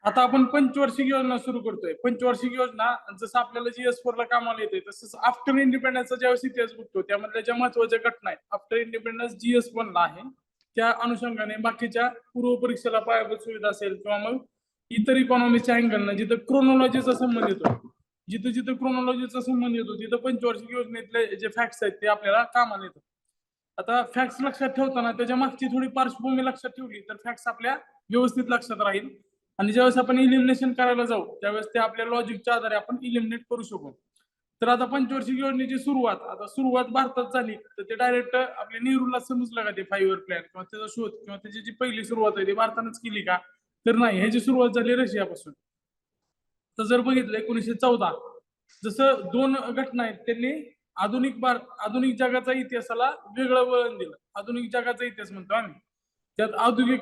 आता आपण पंचवार्षिक योजना सुरू करतोय. पंचवार्षिक योजना जसं आपल्याला GS4 ला कामाला येते तसंच आफ्टर इंडिपेंडन्सचा ज्यावेळेस इतिहास बघतो त्यामधल्या ज्या महत्वाच्या घटना आहेत आफ्टर इंडिपेंडन्स GS1 ला आहे. त्या अनुषंगाने बाकीच्या पूर्व परीक्षेला पायाभूत सुविधा असेल किंवा मग इतर इकॉनॉमीच्या अँगलनं जिथं क्रोनॉलॉजीचा संबंध येतो, जिथं जिथं क्रोनॉलॉजीचा संबंध येतो तिथं पंचवार्षिक योजनेतले जे फॅक्ट्स आहेत ते आपल्याला कामाला येतात. आता फॅक्ट्स लक्षात ठेवताना त्याच्या मागची थोडी पार्श्वभूमी लक्षात ठेवली तर फॅक्ट्स आपल्या व्यवस्थित लक्षात राहील आणि ज्यावेळेस आपण इलिमिनेशन करायला जाऊ त्यावेळेस ते आपल्या लॉजिकच्या आधारे आपण इलिमिनेट करू शकू. तर आता पंचवार्षिक योजनेची सुरुवात भारतात झाली तर ते डायरेक्ट आपल्या नेहरूला समजलं का ते 5 इयर प्लॅन किंवा त्याचा शोध किंवा त्याची जी पहिली सुरुवात आहे ती भारतानंच केली का? तर नाही, ह्याची सुरुवात झाली रशियापासून. तर जर बघितलं 1914 जसं 2 घटना आहेत त्यांनी आधुनिक जगाचा इतिहासाला वेगळं वळण दिलं. आधुनिक जगाचा इतिहास म्हणतो आम्ही. त्यात औद्योगिक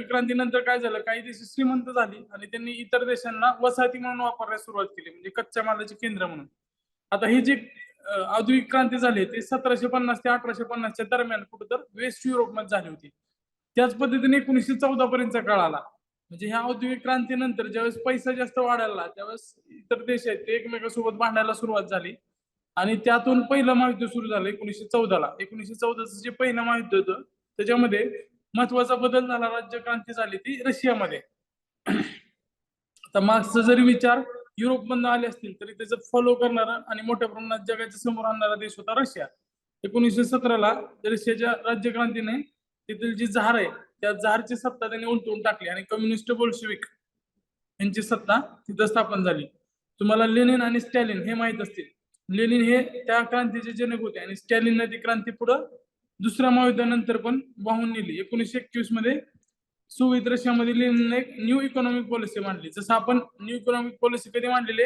क्रांतीनंतर काय झालं, काही देश श्रीमंत झाली आणि त्यांनी इतर देशांना वसाहती म्हणून वापरायला सुरुवात केली, म्हणजे कच्च्या मालाचे केंद्र म्हणून. आता ही जी औद्योगिक क्रांती झाली ते 1750 ते 1850च्या दरम्यान कुठं तर वेस्ट युरोपमध्ये झाली होती. त्याच पद्धतीने 1914 पर्यंतचा काळ आला. म्हणजे ह्या औद्योगिक क्रांतीनंतर ज्यावेळेस पैसा जास्त वाढायला त्यावेळेस इतर देश आहेत ते एकमेकांसोबत भांडायला सुरुवात झाली आणि त्यातून पहिलं महायुद्ध सुरू झालं 1914ला. 1914चं जे पहिलं महायुद्ध होतं त्याच्यामध्ये महत्वाचा बदल झाला, राज्यक्रांती झाली ती रशियामध्ये. आता मार्क्सचा जरी विचार युरोपमधून आले असतील तरी त्याचं फॉलो करणारा आणि मोठ्या प्रमाणात जगाच्या समोर आणणारा देश होता रशिया. 1917ला रशियाच्या राज्यक्रांतीने तिथील जी झार आहे त्या झारची सत्ता त्यांनी उलटवून टाकली आणि कम्युनिस्ट बोल्शेविक यांची सत्ता तिथं स्थापन झाली. तुम्हाला लेनिन आणि स्टॅलिन हे माहित असतील. लेनिन हे त्या क्रांतीचे जनक होते आणि स्टॅलिनने ती क्रांती पुढं दुसऱ्या महायुद्धानंतर पण वाहून नेली. 1921 मध्ये सोव्हिएत रशियामध्ये लेनिनने एक न्यू इकॉनॉमिक पॉलिसी मांडली. जसं आपण न्यू इकॉनॉमिक पॉलिसी कधी मांडलेली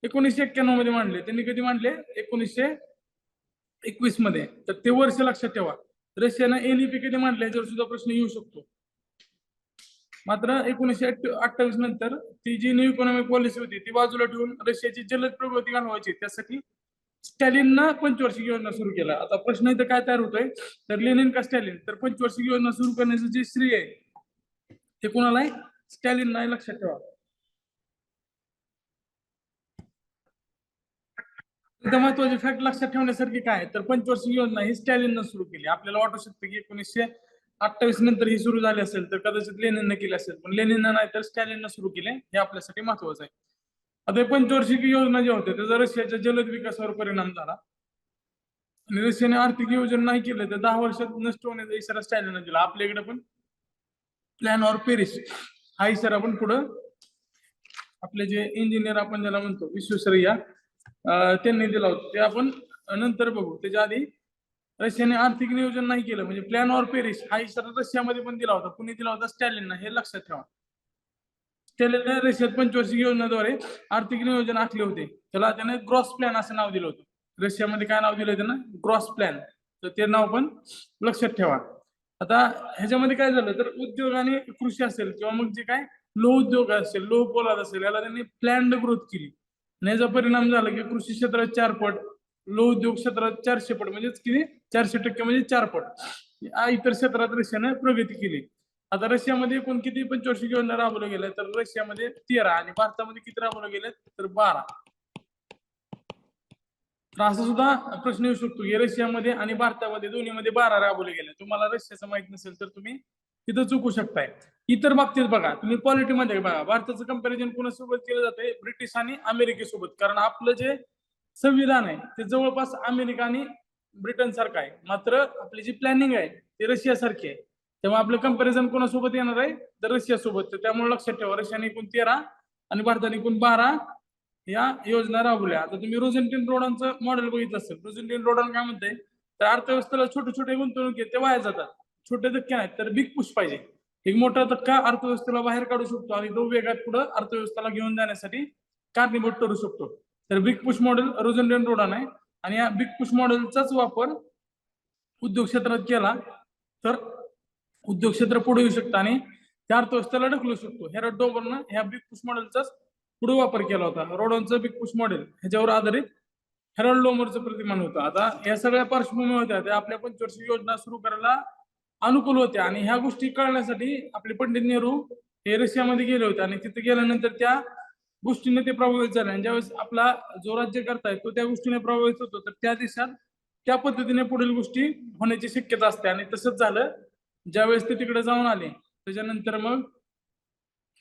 1991 मध्ये मांडले, त्यांनी कधी मांडले 1921 मध्ये. तर ते वर्ष लक्षात ठेवा. रशियानं एनईपी कधी मांडले याच्यावर सुद्धा प्रश्न येऊ शकतो. मात्र 1928 नंतर ती जी न्यू इकॉनॉमिक पॉलिसी होती ती बाजूला ठेवून रशियाची जलद प्रगती घालवायची त्यासाठी स्टॅलिननं पंचवार्षिक योजना सुरू केला. आता प्रश्न इथं काय तयार होतोय तर लेनिन का स्टॅलिन? तर पंचवार्षिक योजना सुरू करण्याचं जे श्रेय आहे ते कोणाला आहे? स्टॅलिन नाही, लक्षात ठेवा. इथं महत्वाचे फॅक्ट लक्षात ठेवण्यासारखी काय तर पंचवार्षिक योजना ही स्टॅलिननं सुरू केली. आपल्याला वाटू शकतं की 1928 नंतर ही सुरू झाली असेल तर कदाचित लेनिननं केली असेल, पण लेनिननं नाही तर स्टॅलिननं सुरू केले, हे आपल्यासाठी महत्वाचं आहे. आता पंचवार्षिक योजना ज्या होत्या त्याचा रशियाच्या जलद विकासावर परिणाम झाला आणि रशियाने आर्थिक नियोजन नाही केलं तर 10 वर्षात नष्ट होण्याचा इशारा स्टॅलिनने दिला. आपल्याकडे पण प्लॅन ऑर पेरिस हा इशारा पण पुढं आपले जे इंजिनियर आपण ज्याला म्हणतो विश्वेश्वरय्या त्यांनी दिला होता, ते आपण नंतर बघू. त्याच्या आधी रशियाने आर्थिक नियोजन नाही केलं म्हणजे प्लॅन ऑर पेरिस हा इशारा रशियामध्ये पण दिला होता. कुणी दिला होता? स्टॅलिननं, हे लक्षात ठेवा. स्टॅलिनने रशियात पंचवार्षिक योजनेद्वारे आर्थिक नियोजन आखले होते. त्याला त्याने ग्रॉस प्लॅन असं नाव दिलं होतं. रशियामध्ये काय नाव दिलं त्यानं? Gross plan. तर ते नाव पण लक्षात ठेवा. आता ह्याच्यामध्ये काय झालं तर उद्योग आणि कृषी असेल किंवा मग जे काय लोह उद्योग असेल, लोह पोलाद असेल, याला त्यांनी प्लॅन्ड ग्रोथ केली आणि याचा परिणाम झाला की कृषी क्षेत्रात 4 पट, लोह उद्योग क्षेत्रात 400 पट, म्हणजे किती 400% म्हणजे 4 पट. इतर क्षेत्रात रशियाने प्रगती केली. आता रशियामध्ये एकूण किती पंचवार्षिक योजना राबवल्या गेल्या तर रशियामध्ये 13 आणि भारतामध्ये किती राबवल्या गेल्या तर 12. तर असं सुद्धा प्रश्न येऊ शकतो की रशियामध्ये आणि भारतामध्ये दोन्हीमध्ये 12 राबवले गेले. तुम्हाला रशियाचं माहित नसेल तर तुम्ही तिथं चुकू शकताय. इतर बाबतीत बघा, तुम्ही पॉलिटीमध्ये बघा, भारताचं कंपॅरिझन कोणासोबत केलं जातंय? ब्रिटिश आणि अमेरिकेसोबत. कारण आपलं जे संविधान आहे ते जवळपास अमेरिका आणि ब्रिटन सारखं आहे, मात्र आपली जी प्लॅनिंग आहे ती रशिया सारखी आहे. तेव्हा आपलं कंपॅरिझन कोणासोबत येणार आहे तर रशिया सोबत. त्यामुळे लक्षात ठेवा रशियाने एकूण 13 आणि भारताने एकूण 12 या योजना राबवल्या. आता तुम्ही रोझेंटीन-रोडांचं मॉडेल बघितलं असेल. रोझेंटीन-रोडान काय म्हणते तर अर्थव्यवस्थेला छोटे छोटे गुंतवणूक ते वाया जातात, छोटे धक्के नाहीत तर बिग पुश पाहिजे. एक मोठा धक्का अर्थव्यवस्थेला बाहेर काढू शकतो आणि तो वेगात पुढे अर्थव्यवस्थेला घेऊन जाण्यासाठी कारणीभूत ठरू शकतो. तर बिग पुश मॉडेल रोझेंटीन-रोडान आहे आणि या बिग पुश मॉडेलचाच वापर उद्योग क्षेत्रात केला तर उद्योग क्षेत्र पुढे येऊ शकतं आणि त्या अर्थव्यवस्थेला ढकलू शकतो. हेरल्ड डोबरनं ह्या बिग पुश मॉडेलचाच पुढे वापर केला होता. रोडॉनचं बिग पुश मॉडेल ह्याच्यावर आधारित हेरल्ड डोमरचं प्रतिमान होतं. आता या सगळ्या पार्श्वभूमी होत्या त्या आपल्या पंचवार्षिक योजना सुरू करायला अनुकूल होत्या आणि ह्या गोष्टी कळण्यासाठी आपले पंडित नेहरू हे रशियामध्ये गेले होते आणि तिथे गेल्यानंतर त्या गोष्टीने ते प्रभावित झाले. आणि ज्यावेळेस आपला जो राज्यकर्ता आहे तो त्या गोष्टीने प्रभावित होतो, तर त्या देशात त्या पद्धतीने पुढील गोष्टी होण्याची शक्यता असते. आणि तसंच झालं. ज्यावेळेस ते तिकडे जाऊन आले त्याच्यानंतर मग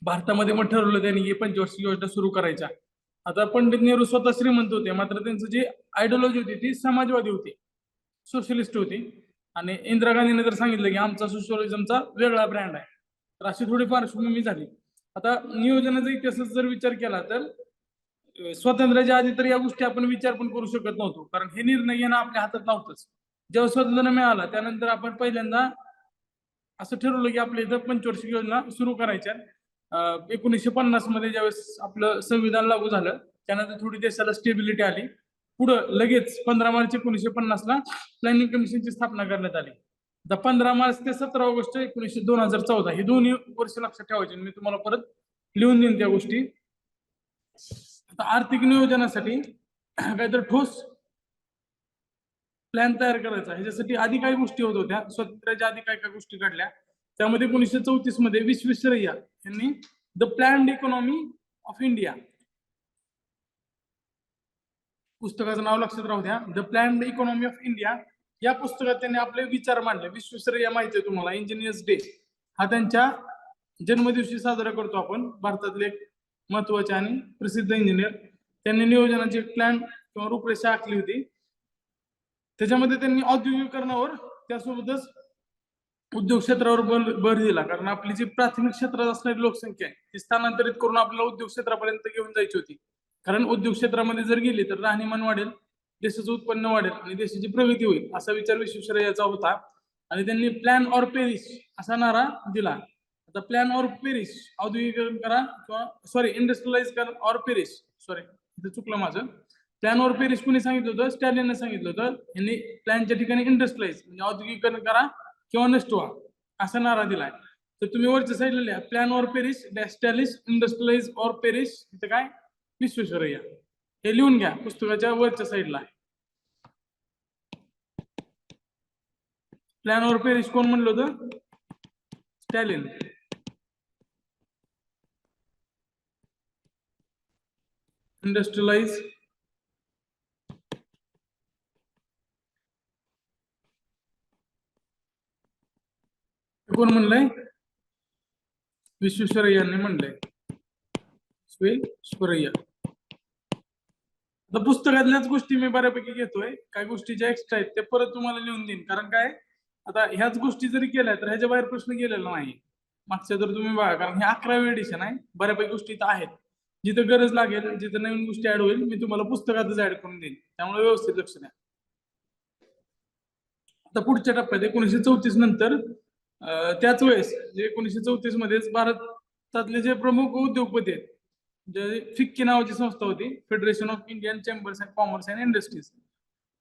भारतामध्ये मग ठरवलं त्यांनी की पंचवार्षिक योजना सुरू करायच्या. आता पंडित नेहरू स्वतः श्रीमंत होते, मात्र त्यांची जी आयडिओलॉजी होती ती समाजवादी होती, सोशलिस्ट होती. आणि इंदिरा गांधीने तर सांगितलं की आमचा सोशलिझमचा वेगळा ब्रँड आहे. तर अशी थोडी पार्श्वभूमी झाली. आता नियोजनाचा इतिहासाचा जर विचार केला तर स्वातंत्र्याच्या आधी तर या गोष्टी आपण विचार पण करू शकत नव्हतो, कारण हे निर्णय घेणं आपल्या हातात नव्हतंच. जेव्हा स्वातंत्र्य मिळालं त्यानंतर आपण पहिल्यांदा असं ठरवलं की आपल्या इथं पंचवार्षिक योजना सुरू करायच्या. 1950 मध्ये ज्यावेळेस आपलं संविधान लागू झालं त्यानंतर थोडी देशाला स्टेबिलिटी आली. पुढं लगेच 15 मार्च 1950 ला प्लॅनिंग कमिशनची स्थापना करण्यात आली. 15 मार्च ते 17 ऑगस्ट 2014 हे दोन्ही वर्ष लक्षात ठेवायचे. मी तुम्हाला परत लिहून देईन त्या गोष्टी. आता आर्थिक नियोजनासाठी काहीतरी ठोस प्लॅन तयार करायचा. ह्याच्यासाठी आधी काही गोष्टी होत होत्या, स्वातंत्र्याच्या आधी काय काय गोष्टी घडल्या. त्यामध्ये 1934 मध्ये विश्वेश्वरय्या यांनी the planned economy of India पुस्तकाचं नाव लक्षात राहू द्या, the planned economy of India, या पुस्तकात त्यांनी आपले विचार मांडले. विश्वेश्वरय्या माहिती आहे तुम्हाला, इंजिनियर्स डे हा त्यांच्या जन्मदिवशी साजरा करतो आपण. भारतातले एक महत्वाचे आणि प्रसिद्ध इंजिनियर. त्यांनी नियोजनाची प्लॅन किंवा रूपरेषा आखली होती. त्याच्यामध्ये त्यांनी औद्योगिकरणावर त्यासोबतच उद्योग क्षेत्रावर भर दिला, कारण आपली जी प्राथमिक क्षेत्रात असणारी लोकसंख्या आहे ती स्थानांतरित करून आपल्याला उद्योग क्षेत्रापर्यंत घेऊन जायची होती. कारण उद्योग क्षेत्रामध्ये जर गेली तर राहणीमान वाढेल, देशाचं उत्पन्न वाढेल आणि देशाची प्रगती होईल, असा विचार विश्वेश्वरय्याचा होता. आणि त्यांनी प्लॅन ऑर पेरिश असा नारा दिला. आता प्लॅन ऑर पेरिश, औद्योगिकरण करा किंवा सॉरी इंडस्ट्रियलाइज करा ऑर पेरिश, सॉरी इथे चुकलं माझं. प्लॅन ऑर पेरिश कोणी सांगितलं होतं? स्टॅलिनने सांगितलं होतं. यांनी प्लॅनच्या ठिकाणी इंडस्ट्रियलाइज म्हणजे औद्योगिकरण करा किंवा नष्ट व्हा असा नारा दिलाय. तर तुम्ही वरच्या साईडला लिहा, प्लॅन ऑर पेरिश स्टॅलिश इंडस्ट्रियलाइज ऑर पेरिश. इथं काय? विश्वेश्वरय्या. हे लिहून घ्या, पुस्तकाच्या वरच्या साईडला आहे. प्लॅन ऑर पेरिश कोण म्हणलं होतं? स्टॅलिन. इंडस्ट्रियलाइज कोण म्हणलंय? विश्वेश्वरय्यांनी म्हणलंय. विश्वेश्वरय्या. आता पुस्तकातल्याच गोष्टी मी बऱ्यापैकी घेतोय, काय गोष्टी ज्या एक्स्ट्रा आहेत ते परत तुम्हाला लिहून देईन. कारण काय, आता ह्याच गोष्टी जरी केल्या तर ह्याच्या बाहेर प्रश्न गेलेला नाही मागच्या. जर तुम्ही बघा, कारण हे 11वी एडिशन आहे, बऱ्यापैकी गोष्टी तर आहेत. जिथं गरज लागेल, जिथं नवीन गोष्टी ऍड होईल, मी तुम्हाला पुस्तकातच ऍड करून देईन. त्यामुळे व्यवस्थित लक्ष द्या. आता पुढच्या टप्प्यात 1934 नंतर त्याच वेळेस 1934 मध्येच भारतातले जे प्रमुख उद्योगपती आहेत, जे फिक्की नावाची संस्था होती, federation of Indian chambers and commerce and industries,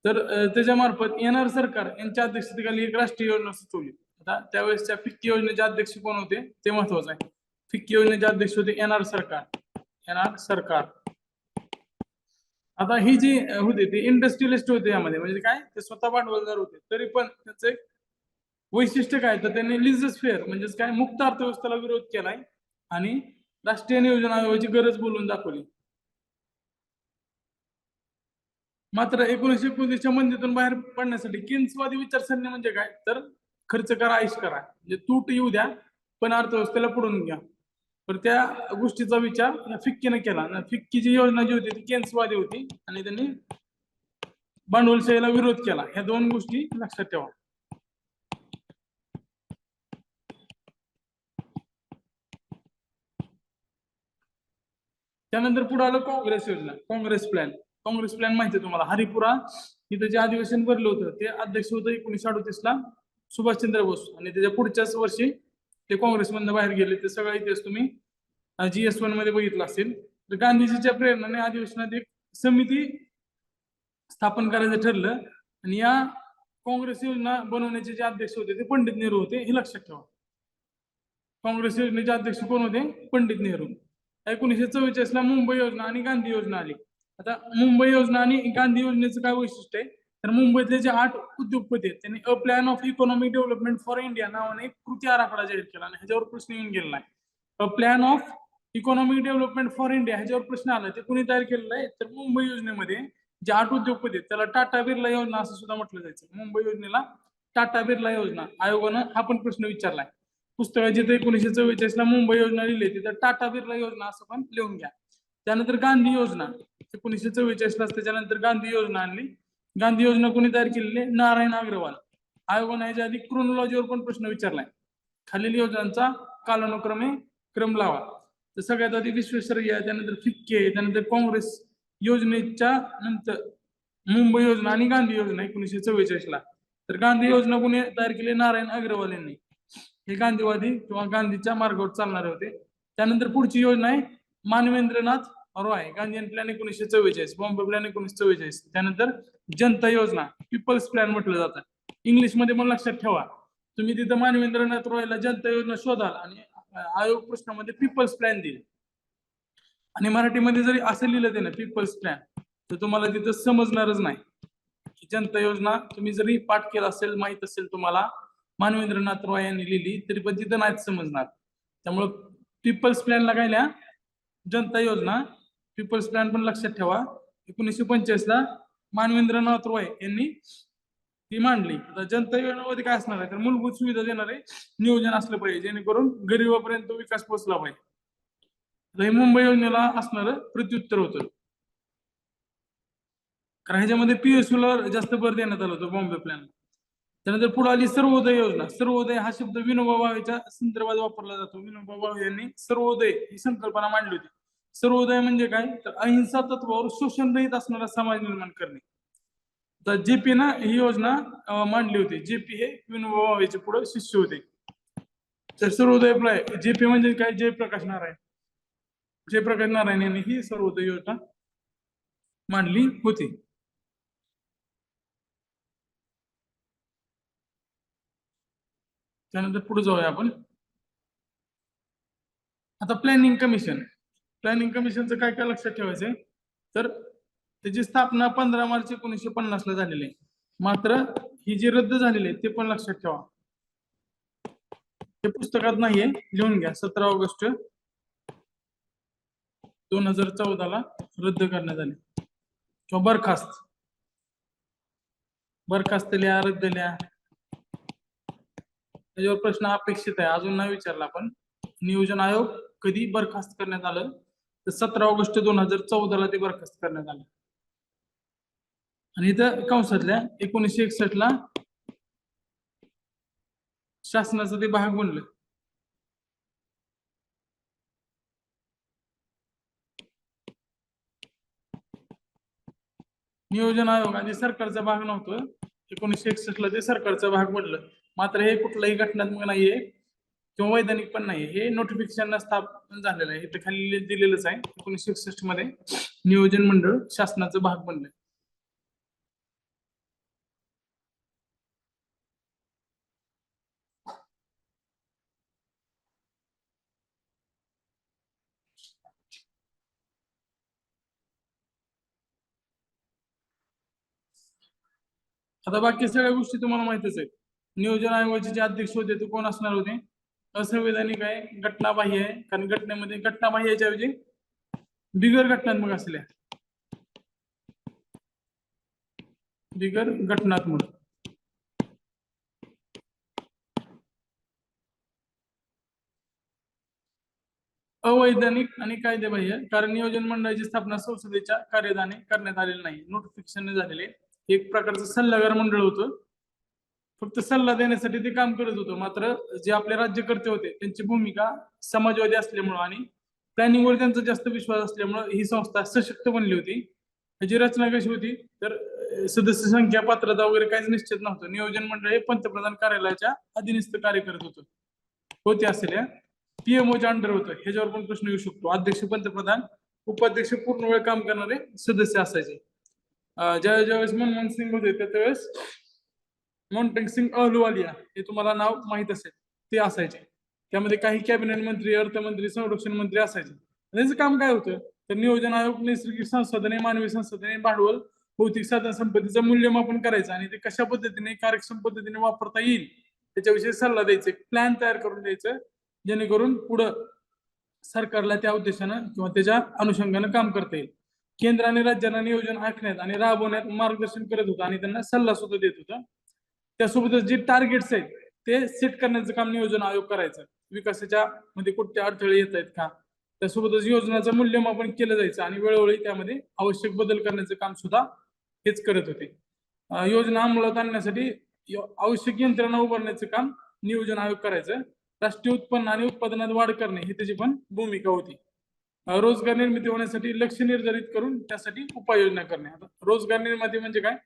तर त्याच्या मार्फत NR सरकार यांच्या अध्यक्षतेखाली एक राष्ट्रीय योजना सुचवली. आता त्यावेळेसच्या फिक्की योजनेचे अध्यक्ष कोण होते ते महत्वाचं आहे. फिक्की योजनेचे अध्यक्ष होते NR सरकार. NR सरकार. आता ही जी होते ते इंडस्ट्रियलिस्ट होते यामध्ये, म्हणजे काय, ते स्वतः भांडवलदार होते. तरी पण त्याचं एक वैशिष्ट्य काय, तर त्यांनी लिझस फेअर म्हणजेच काय, मुक्त अर्थव्यवस्थेला विरोध केलाय आणि राष्ट्रीय नियोजन आयोगाची गरज बोलून दाखवली. मात्र 1929च्या मंदीतून बाहेर पडण्यासाठी केन्सवादी विचारसरणी म्हणजे काय, तर खर्च करा, आयुष करा, म्हणजे तूट येऊ द्या पण अर्थव्यवस्थेला पुढून घ्या. तर त्या गोष्टीचा विचार या फिक्कीने केला. फिक्कीची योजना जी होती ती केन्सवादी होती आणि त्यांनी भांडवलशाहीला विरोध केला. ह्या दोन गोष्टी लक्षात ठेवा. त्यानंतर पुढे आलं काँग्रेस योजना, काँग्रेस प्लॅन. काँग्रेस प्लॅन माहिती आहे तुम्हाला, हरिपुरा इथं जे अधिवेशन भरलं होतं ते अध्यक्ष होतं 1938 ला सुभाषचंद्र बोस. आणि त्याच्या पुढच्याच वर्षी ते काँग्रेसमधनं बाहेर गेले. ते सगळा इतिहास तुम्ही GS1 मध्ये बघितला असेल. तर गांधीजीच्या प्रेरणेने अधिवेशनात एक समिती स्थापन करायचं ठरलं आणि या काँग्रेस योजना बनवण्याचे जे अध्यक्ष होते ते पंडित नेहरू होते, हे लक्षात ठेवा. काँग्रेस योजनेचे अध्यक्ष कोण होते? पंडित नेहरू. 1944 ला मुंबई योजना आणि गांधी योजना आली. आता मुंबई योजना आणि गांधी योजनेचं काय वैशिष्ट्य आहे, तर मुंबईतले जे 8 उद्योगपती आहेत त्यांनी a plan of economic development for India नावाने एक कृती आराखडा जाहीर केला आणि ह्याच्यावर प्रश्न येऊन गेला आहे. Plan of economic development for India ह्याच्यावर प्रश्न आला ते कुणी तयार केलेलं आहे तर मुंबई योजनेमध्ये जे 8 उद्योगपती आहेत त्याला टाटा बिर्ला योजना असं सुद्धा म्हटलं जायचं. मुंबई योजनेला टाटा बिर्ला योजना आयोगानं हा पण प्रश्न विचारलाय. पुस्तकात जिथे 1944 ला मुंबई योजना लिहिली तिथे टाटा बिर्ला योजना असं पण लिहून घ्या. त्यानंतर गांधी योजना 1944 ला त्याच्यानंतर गांधी योजना आणली. गांधी योजना कोणी तयार केलेली? नारायण अग्रवाल. आयोगाने याच्या आधी क्रोनॉलॉजीवर पण प्रश्न विचारलाय. खालील योजनांचा कालानुक्रमे क्रम लावा. तर सगळ्यात आधी विश्वेश्वरय्या, त्यानंतर फिक्के, त्यानंतर काँग्रेस योजनेच्या नंतर मुंबई योजना आणि गांधी योजना 1944 ला. तर गांधी योजना कोणी तयार केली? नारायण अग्रवाल यांनी. हे गांधीवादी किंवा गांधीच्या मार्गावर चालणारे होते. त्यानंतर पुढची योजना आहे मानवेंद्रनाथ रॉय, गांधी प्लॅन 1944, बॉम्बे प्लॅन 1944. त्यानंतर जनता योजना, पीपल्स प्लॅन म्हटलं जातं. इंग्लिशमध्ये पण लक्षात ठेवा, तुम्ही तिथं मानवेंद्रनाथ रॉयला जनता योजना शोधाल आणि आयोग प्रश्नामध्ये पीपल्स प्लॅन देईल आणि मराठीमध्ये जरी असं लिहिलं ते ना पीपल्स प्लॅन तर तुम्हाला तिथं समजणारच नाही की जनता योजना. तुम्ही जरी पाठ केला असेल, माहित असेल तुम्हाला मानवेंद्रनाथ रॉय यांनी लिहिली तरी पण तिथं नाहीच समजणार. त्यामुळं पीपल्स प्लॅनला काय लिहा? जनता योजना. पीपल्स प्लॅन पण लक्षात ठेवा. 1945 ला मानवेंद्रनाथ रॉय यांनी ती मांडली. आता जनता योजनेमध्ये काय असणार आहे तर मूलभूत सुविधा देणारे नियोजन असलं पाहिजे जेणेकरून गरिबापर्यंत विकास पोहोचला पाहिजे. हे मुंबई योजनेला असणार प्रत्युत्तर होतं. कारण ह्याच्यामध्ये PSU ला जास्त भर देण्यात आला होता बॉम्बे प्लॅन. त्यानंतर पुढे आली सर्वोदय योजना. सर्वोदय हा शब्द विनोबा भावेच्या संदर्भात वापरला जातो. विनोबा भावे यांनी सर्वोदय ही संकल्पना मांडली होती. सर्वोदय म्हणजे काय तर अहिंसा तत्वावर शोषण रहित असणारा समाज निर्माण करणे. तर JP ना ही योजना मांडली होती. JP हे विनोबा भावेचे पुढे शिष्य होते. तर सर्वोदय JP म्हणजे काय? जयप्रकाश नारायण. जयप्रकाश नारायण यांनी ही सर्वोदय योजना मांडली होती. त्यानंतर पुढे जाऊया आपण. आता प्लॅनिंग कमिशन. प्लॅनिंग कमिशनचं काय काय लक्षात ठेवायचंय तर त्याची स्थापना 15 मार्च 1950 ला झालेली आहे. मात्र ही जी रद्द झालेली आहे ते पण लक्षात ठेवा. ते पुस्तकात नाहीये, लिहून घ्या. 17 ऑगस्ट 2014 ला रद्द करण्यात आली किंवा बरखास्त लिहा, रद्द लिहा. त्याच्यावर प्रश्न अपेक्षित आहे, अजून नाही विचारला आपण. नियोजन आयोग कधी बरखास्त करण्यात आलं तर 17 ऑगस्ट 2014 ला ते बरखास्त करण्यात आलं. आणि इथं कंसातल्या 1961 ला शासनाचं ते भाग बनलं. नियोजन आयोग आधी सरकारचा भाग नव्हतं. 1961 ला ते सरकारचा भाग बनलं. मात्र हे कुठलाही घटनात्मक नाहीये किंवा वैधानिक पण नाही. हे नोटिफिकेशन स्थापन झालेलं आहे. इथे खाली दिलेलंच आहे. 1961 मध्ये नियोजन मंडळ शासनाचा भाग बनलं. आता बाकी सगळ्या गोष्टी तुम्हाला माहितच आहेत. नियोजन आयोगाचे जे अध्यक्ष होते ते कोण असणार होते? असंवैधानिक आहे, घटनाबाह्य आहे. कारण घटनेमध्ये घटनाबाह्यच्या ऐवजी बिगर घटनात्मक असल्या, बिगर घटनात्मक. अवैधानिक आणि कायदेबाह्य. कारण नियोजन मंडळाची स्थापना संसदेच्या कार्यदाने करण्यात आलेली नाही, नोटिफिकेशन झालेले. एक प्रकारचं सल्लागार मंडळ होतं, फक्त सल्ला देण्यासाठी ते काम करत होतं. मात्र जे आपले राज्यकर्ते होते त्यांची भूमिका समाजवादी असल्यामुळं आणि प्लॅनिंगवर त्यांचा जास्त विश्वास असल्यामुळं ही संस्था सशक्त बनली होती. त्याची रचना कशी होती तर सदस्य संख्या, पात्रता वगैरे काहीच निश्चित नव्हतं. नियोजन मंडळ हे पंतप्रधान कार्यालयाच्या अधीनस्थ कार्य करत होते असलेल्या PMOच्या अंडर होतं. ह्याच्यावर पण प्रश्न येऊ शकतो. अध्यक्ष पंतप्रधान, उपाध्यक्ष पूर्ण वेळ काम करणारे सदस्य असायचे. ज्यावेळेस मनमोहन सिंग होते त्यावेळेस मोन्टेक सिंग अहलुवालिया हे तुम्हाला नाव माहित असेल ते असायचे. त्यामध्ये काही कॅबिनेट मंत्री, अर्थमंत्री, संरक्षण मंत्री असायचे. त्यांचं काम काय होतं तर नियोजन आयोग नैसर्गिक संसाधने, मानवी संसाधने, भांडवल, भौतिक साधन संपत्तीचं मूल्यमापन करायचं आणि ते कशा पद्धतीने कार्यक्षम पद्धतीने वापरता येईल त्याच्याविषयी सल्ला द्यायचे, प्लॅन तयार करून द्यायचं जेणेकरून पुढं सरकारला त्या उद्देशानं किंवा त्याच्या अनुषंगानं काम करता येईल. केंद्र आणि राज्यांना नियोजन आखण्यात आणि राबवण्यात मार्गदर्शन करत होतं आणि त्यांना सल्ला सुद्धा देत होता. त्यासोबतच जे टार्गेट्स आहेत ते सेट करण्याचं काम नियोजन आयोग करायचं. विकासाच्या मध्ये कुठले अडथळे येत आहेत का, त्यासोबतच योजनाचं मूल्यमापन केलं जायचं आणि वेळोवेळी त्यामध्ये आवश्यक बदल करण्याचं काम सुद्धा हेच करत होते. योजना अंमलात आणण्यासाठी आवश्यक यंत्रणा उभारण्याचं काम नियोजन आयोग करायचं. राष्ट्रीय उत्पन्न आणि उत्पादनात वाढ करणे ही त्याची पण भूमिका होती. रोजगार निर्मिती होण्यासाठी लक्ष्य निर्धारित करून त्यासाठी उपाययोजना करणे. आता रोजगार निर्मिती म्हणजे काय,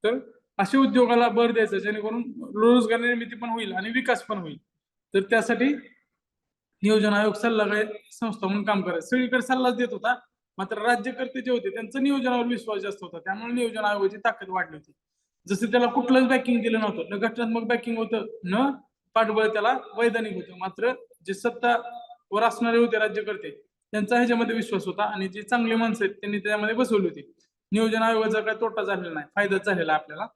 तर अशा उद्योगाला भर द्यायचा जेणेकरून रोजगार निर्मिती पण होईल आणि विकास पण होईल. तर त्यासाठी नियोजन आयोग सल्लागार संस्था म्हणून काम करायचं. सगळीकडे सल्लाच देत होता, मात्र राज्यकर्ते जे होते त्यांचा नियोजनावर विश्वास जास्त होता, त्यामुळे नियोजन आयोगाची ताकद वाढली होती. जसं त्याला कुठलंच बॅकिंग दिलं नव्हतं, न घटनात्मक बॅकिंग होतं, न पाठबळ त्याला वैधानिक होतं, मात्र जे सत्ता वर असणारे होते राज्यकर्ते त्यांचा ह्याच्यामध्ये विश्वास होता आणि जे चांगले माणसं आहेत त्यांनी त्यामध्ये बसवली होती. नियोजन आयोगाचा काय तोटा झालेला नाही, फायदाच झालेला आपल्याला.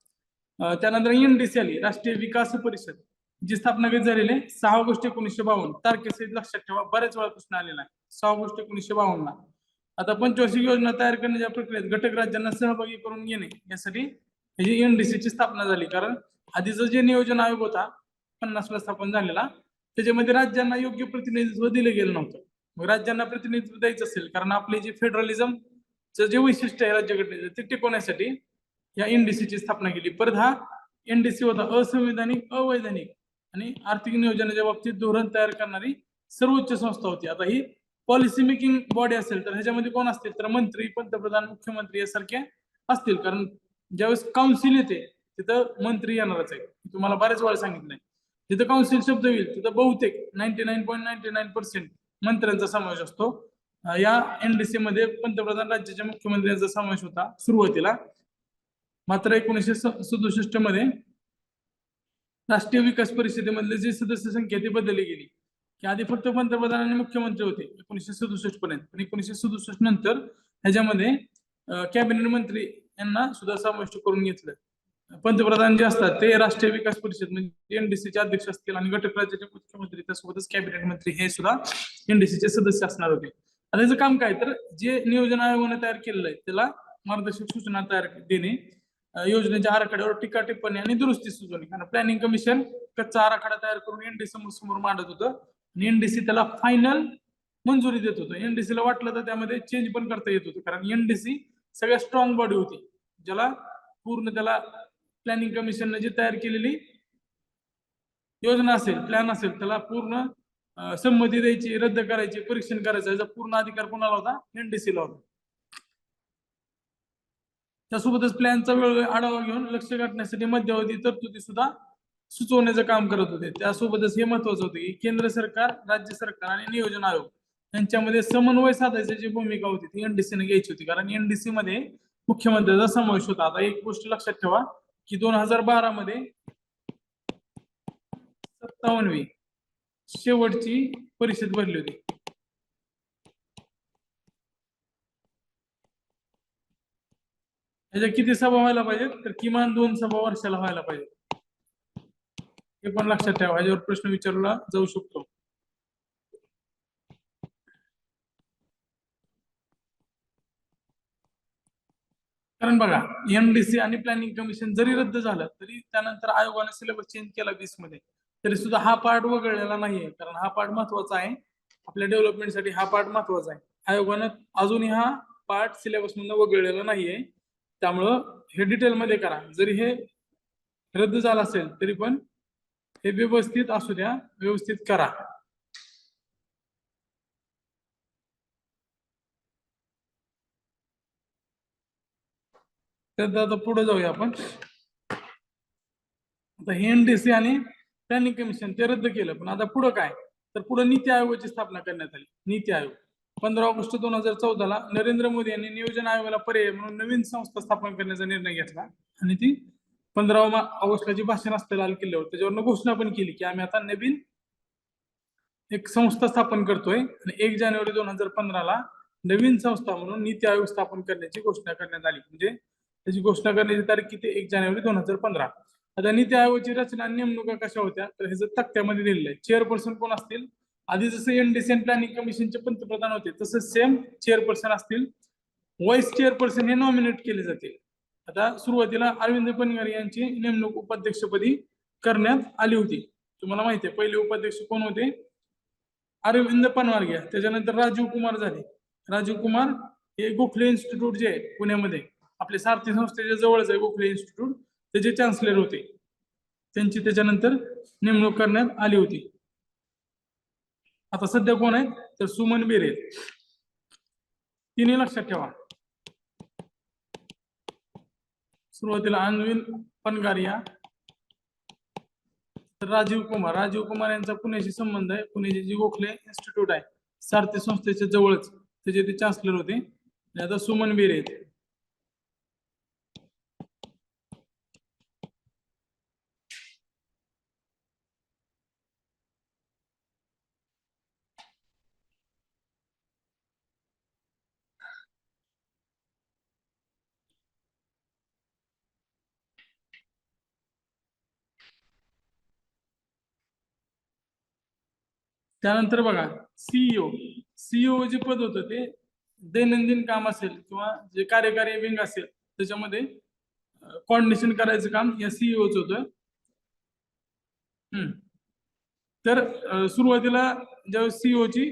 त्यानंतर एनडीसी आली, राष्ट्रीय विकास परिषद, जी स्थापना कधी झालेली आहे 6 ऑगस्ट 1952 तारखेसहित लक्षात ठेवा, बऱ्याच वेळापासून आलेला आहे 6 ऑगस्ट 1952 ला. आता पंचवार्षिक योजना तयार करण्याच्या प्रक्रियेत घटक राज्यांना सहभागी करून घेणे यासाठी ही एनडीसीची स्थापना झाली. कारण आधीचं जे नियोजन आयोग होता 50ला स्थापन झालेला, त्याच्यामध्ये राज्यांना योग्य प्रतिनिधित्व दिलं गेलं नव्हतं. मग राज्यांना प्रतिनिधित्व द्यायचं असेल, कारण आपले जे फेडरलिझमचं जे वैशिष्ट्य आहे राज्यघटनेचं ते टिकवण्यासाठी या एनडीसीची स्थापना केली. परत हा एनडीसी होता असंवैधानिक, अवैधानिक आणि आर्थिक नियोजनाच्या बाबतीत धोरण तयार करणारी सर्वोच्च संस्था होती. आता ही पॉलिसी मेकिंग बॉडी असेल तर ह्याच्यामध्ये कोण असतील, तर मंत्री, पंतप्रधान, मुख्यमंत्री यासारखे असतील. कारण ज्यावेळेस काउन्सिल येते तिथं मंत्री येणारच आहे, तुम्हाला बऱ्याच वेळा सांगितलंय. जिथं काउन्सिल शब्द येईल तिथं बहुतेक 99.99% मंत्र्यांचा समावेश असतो. या एनडीसी मध्ये पंतप्रधान, राज्याच्या मुख्यमंत्र्यांचा समावेश होता सुरुवातीला. मात्र 1967 मध्ये राष्ट्रीय विकास परिषदेमधले जे सदस्य संख्या ती बदलली गेली, की आधी फक्त पंतप्रधान आणि मुख्यमंत्री होते 1967 पर्यंत, पण 1967 नंतर ह्याच्यामध्ये कॅबिनेट मंत्री यांना सुद्धा समाविष्ट करून घेतलं. पंतप्रधान जे असतात ते राष्ट्रीय विकास परिषद म्हणजे एनडीसीचे अध्यक्ष असतील आणि घटक राज्याचे मुख्यमंत्री त्यासोबतच कॅबिनेट मंत्री हे सुद्धा एनडीसीचे सदस्य असणार होते. आणि त्याचं काम काय, तर जे नियोजन आयोगाने तयार केलेलं आहे त्याला मार्गदर्शक सूचना तयार देणे, योजनेच्या आराखड्यावर टीका टिप्पणी आणि दुरुस्ती सुचवणे. कारण प्लॅनिंग कमिशन कच्चा आराखडा तयार करून एनडीसी समोर मांडत होतं आणि एनडीसी त्याला फायनल मंजुरी देत होतं. एनडीसीला वाटलं तर त्यामध्ये चेंज पण करता येत होतं, कारण एनडीसी सगळ्यात स्ट्रॉंग बॉडी होती, ज्याला पूर्ण त्याला प्लॅनिंग कमिशनने जी तयार केलेली योजना असेल, प्लॅन असेल, त्याला पूर्ण संमती द्यायची, रद्द करायची, परीक्षण करायचं याचा पूर्ण अधिकार कोणाला होता, एनडीसीला होता. त्यासोबतच प्लॅनचा वेळोवेळी आढावा घेऊन लक्ष गाठण्यासाठी मध्यावधी तरतुदी सुद्धा सुचवण्याचं काम करत होते. त्यासोबतच हे महत्वाचं होतं की केंद्र सरकार, राज्य सरकार आणि नियोजन आयोग यांच्यामध्ये समन्वय साधायची जी भूमिका होती ती एनडीसीने घ्यायची होती. कारण एनडीसी मध्ये मुख्यमंत्र्यांचा समावेश होता. आता एक गोष्ट लक्षात ठेवा की 2012 मध्ये 57वी शेवटची परिषद भरली होती. त्याच्या किती सभा व्हायला पाहिजेत, तर किमान 2 सभा वर्षाला व्हायला पाहिजे. हे पण लक्षात ठेवा, याच्यावर प्रश्न विचारला जाऊ शकतो. कारण बघा, एमडीसी आणि प्लॅनिंग कमिशन जरी रद्द झालं तरी त्यानंतर आयोगाने सिलेबस चेंज केला 20 मध्ये, तरी सुद्धा हा पार्ट वगळलेला नाहीये. कारण हा पार्ट महत्वाचा आहे आपल्या डेव्हलपमेंटसाठी, हा पार्ट महत्वाचा आहे. आयोगानं अजूनही हा पार्ट सिलेबस मधून वगळलेला नाहीये. त्यामुळं हे डिटेल मध्ये करा. जरी हे रद्द झालं असेल तरी पण हे व्यवस्थित असू द्या, व्यवस्थित करा. तर आता पुढे जाऊया आपण. आता हे एनडीसी आणि प्लॅनिंग कमिशन ते रद्द केलं, पण आता पुढे काय, तर पुढे नीती आयोगाची स्थापना करण्यात आली. नीती आयोग 15 ऑगस्ट 2014 नरेंद्र मोदी यांनी नियोजन आयोगाला पर्याय म्हणून नवीन संस्था स्थापन करण्याचा निर्णय घेतला आणि ती 15 ऑगस्टला जी भाषण असतं लाल किल्ल्यावर त्याच्यावर घोषणा पण केली की आम्ही आता नवीन एक संस्था स्थापन करतोय आणि 1 जानेवारी 2015 नवीन संस्था म्हणून नीती आयोग स्थापन करण्याची घोषणा करण्यात आली. म्हणजे त्याची घोषणा करण्याची तारीख किती, 1 जानेवारी 2015. आता नीती आयोगाची रचना नेमणुका कशा होत्या, तर ह्याचं तक्त्यामध्ये दिलेलं आहे. चेअरपर्सन कोण असतील, आधी जसं एनडीसी प्लॅनिंग कमिशनचे पंतप्रधान होते तसंच सेम चेअरपर्सन असतील. व्हाईस चेअरपर्सन हे नॉमिनेट केले जातील. आता सुरुवातीला अरविंद पनगर यांची नेमणूक उपाध्यक्षपदी करण्यात आली होती. तुम्हाला माहिती आहे पहिले उपाध्यक्ष कोण होते? अरविंद पनवारगे. त्याच्यानंतर राजीव कुमार झाले. राजीव कुमार हे गोखले इन्स्टिट्यूट जे आहे पुण्यामध्ये आपले सारथी संस्थेच्या जवळच आहे गोखले इन्स्टिट्यूट, त्याचे चान्सलर होते. त्यांची त्याच्यानंतर नेमणूक करण्यात आली होती. आता सध्या कोण आहेत तर सुमन बेरे. तिन्ही लक्षात ठेवा. सुरुवातीला अरविंद पनगारिया, राजीव कुमार यांचा पुण्याशी संबंध आहे. पुण्याचे जे गोखले इन्स्टिट्यूट आहे सारथी संस्थेच्या जवळच त्याचे ते चान्सलर होते. आता सुमन बेरे आहेत. त्यानंतर बघा सीईओ जे पद होतं ते दैनंदिन काम असेल किंवा जे कार्यकारी विंग असेल त्याच्यामध्ये कोऑर्डिनेशन करायचं काम या सीईओच होतं. तर सुरुवातीला जेव्हा सीईओची